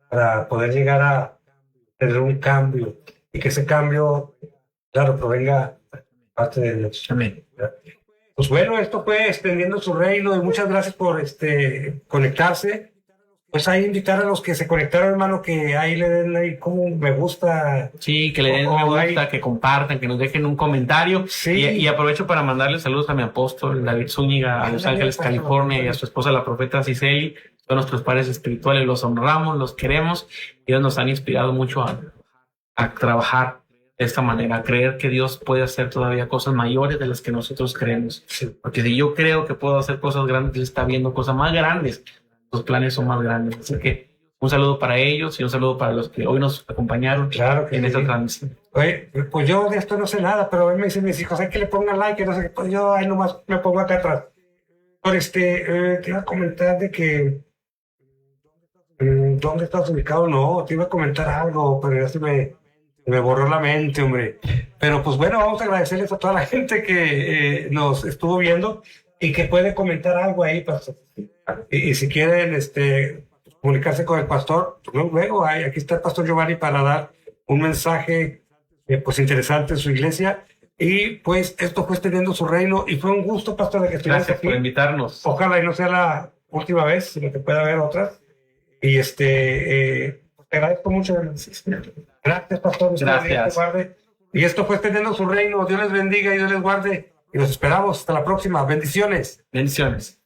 para poder llegar a tener un cambio, y que ese cambio, claro, provenga parte de Dios. Amén. Pues bueno, esto fue Extendiendo su Reino, y muchas gracias por conectarse. Pues ahí invitar a los que se conectaron, hermano, que ahí le den ahí como me gusta. Sí, que le den me gusta, que compartan, que nos dejen un comentario. Sí. Y aprovecho para mandarle saludos a mi apóstol David Zúñiga, a Los Ángeles, California, y a su esposa, la profeta Cicely. Son nuestros padres espirituales, los honramos, los queremos. Ellos nos han inspirado mucho a trabajar de esta manera, a creer que Dios puede hacer todavía cosas mayores de las que nosotros creemos. Sí. Porque si yo creo que puedo hacer cosas grandes, Él está viendo cosas más grandes. Los planes son más grandes. Así que un saludo para ellos y un saludo para los que hoy nos acompañaron, claro, en esta transmisión. Oye, pues yo de esto no sé nada, pero a mí me dicen mis hijos, hay que le pongan like, no sé qué, pues yo ahí nomás me pongo acá atrás. Te iba a comentar de que ¿dónde estás ubicado? No, te iba a comentar algo, pero ya se me borró la mente, hombre. Pero pues bueno, vamos a agradecerles a toda la gente que nos estuvo viendo y que puede comentar algo ahí. Y si quieren comunicarse con el pastor, pues luego aquí está el pastor Giovanni para dar un mensaje pues interesante en su iglesia. Y pues esto fue Extendiendo su Reino y fue un gusto, pastor, de que estuvieras aquí. Gracias por invitarnos. Ojalá y no sea la última vez, sino que pueda haber otras. Y te agradezco mucho. Gracias, pastor. Gracias. Dios te guarde. Y esto fue Extendiendo su Reino. Dios les bendiga y Dios les guarde. Y los esperamos. Hasta la próxima. Bendiciones. Bendiciones.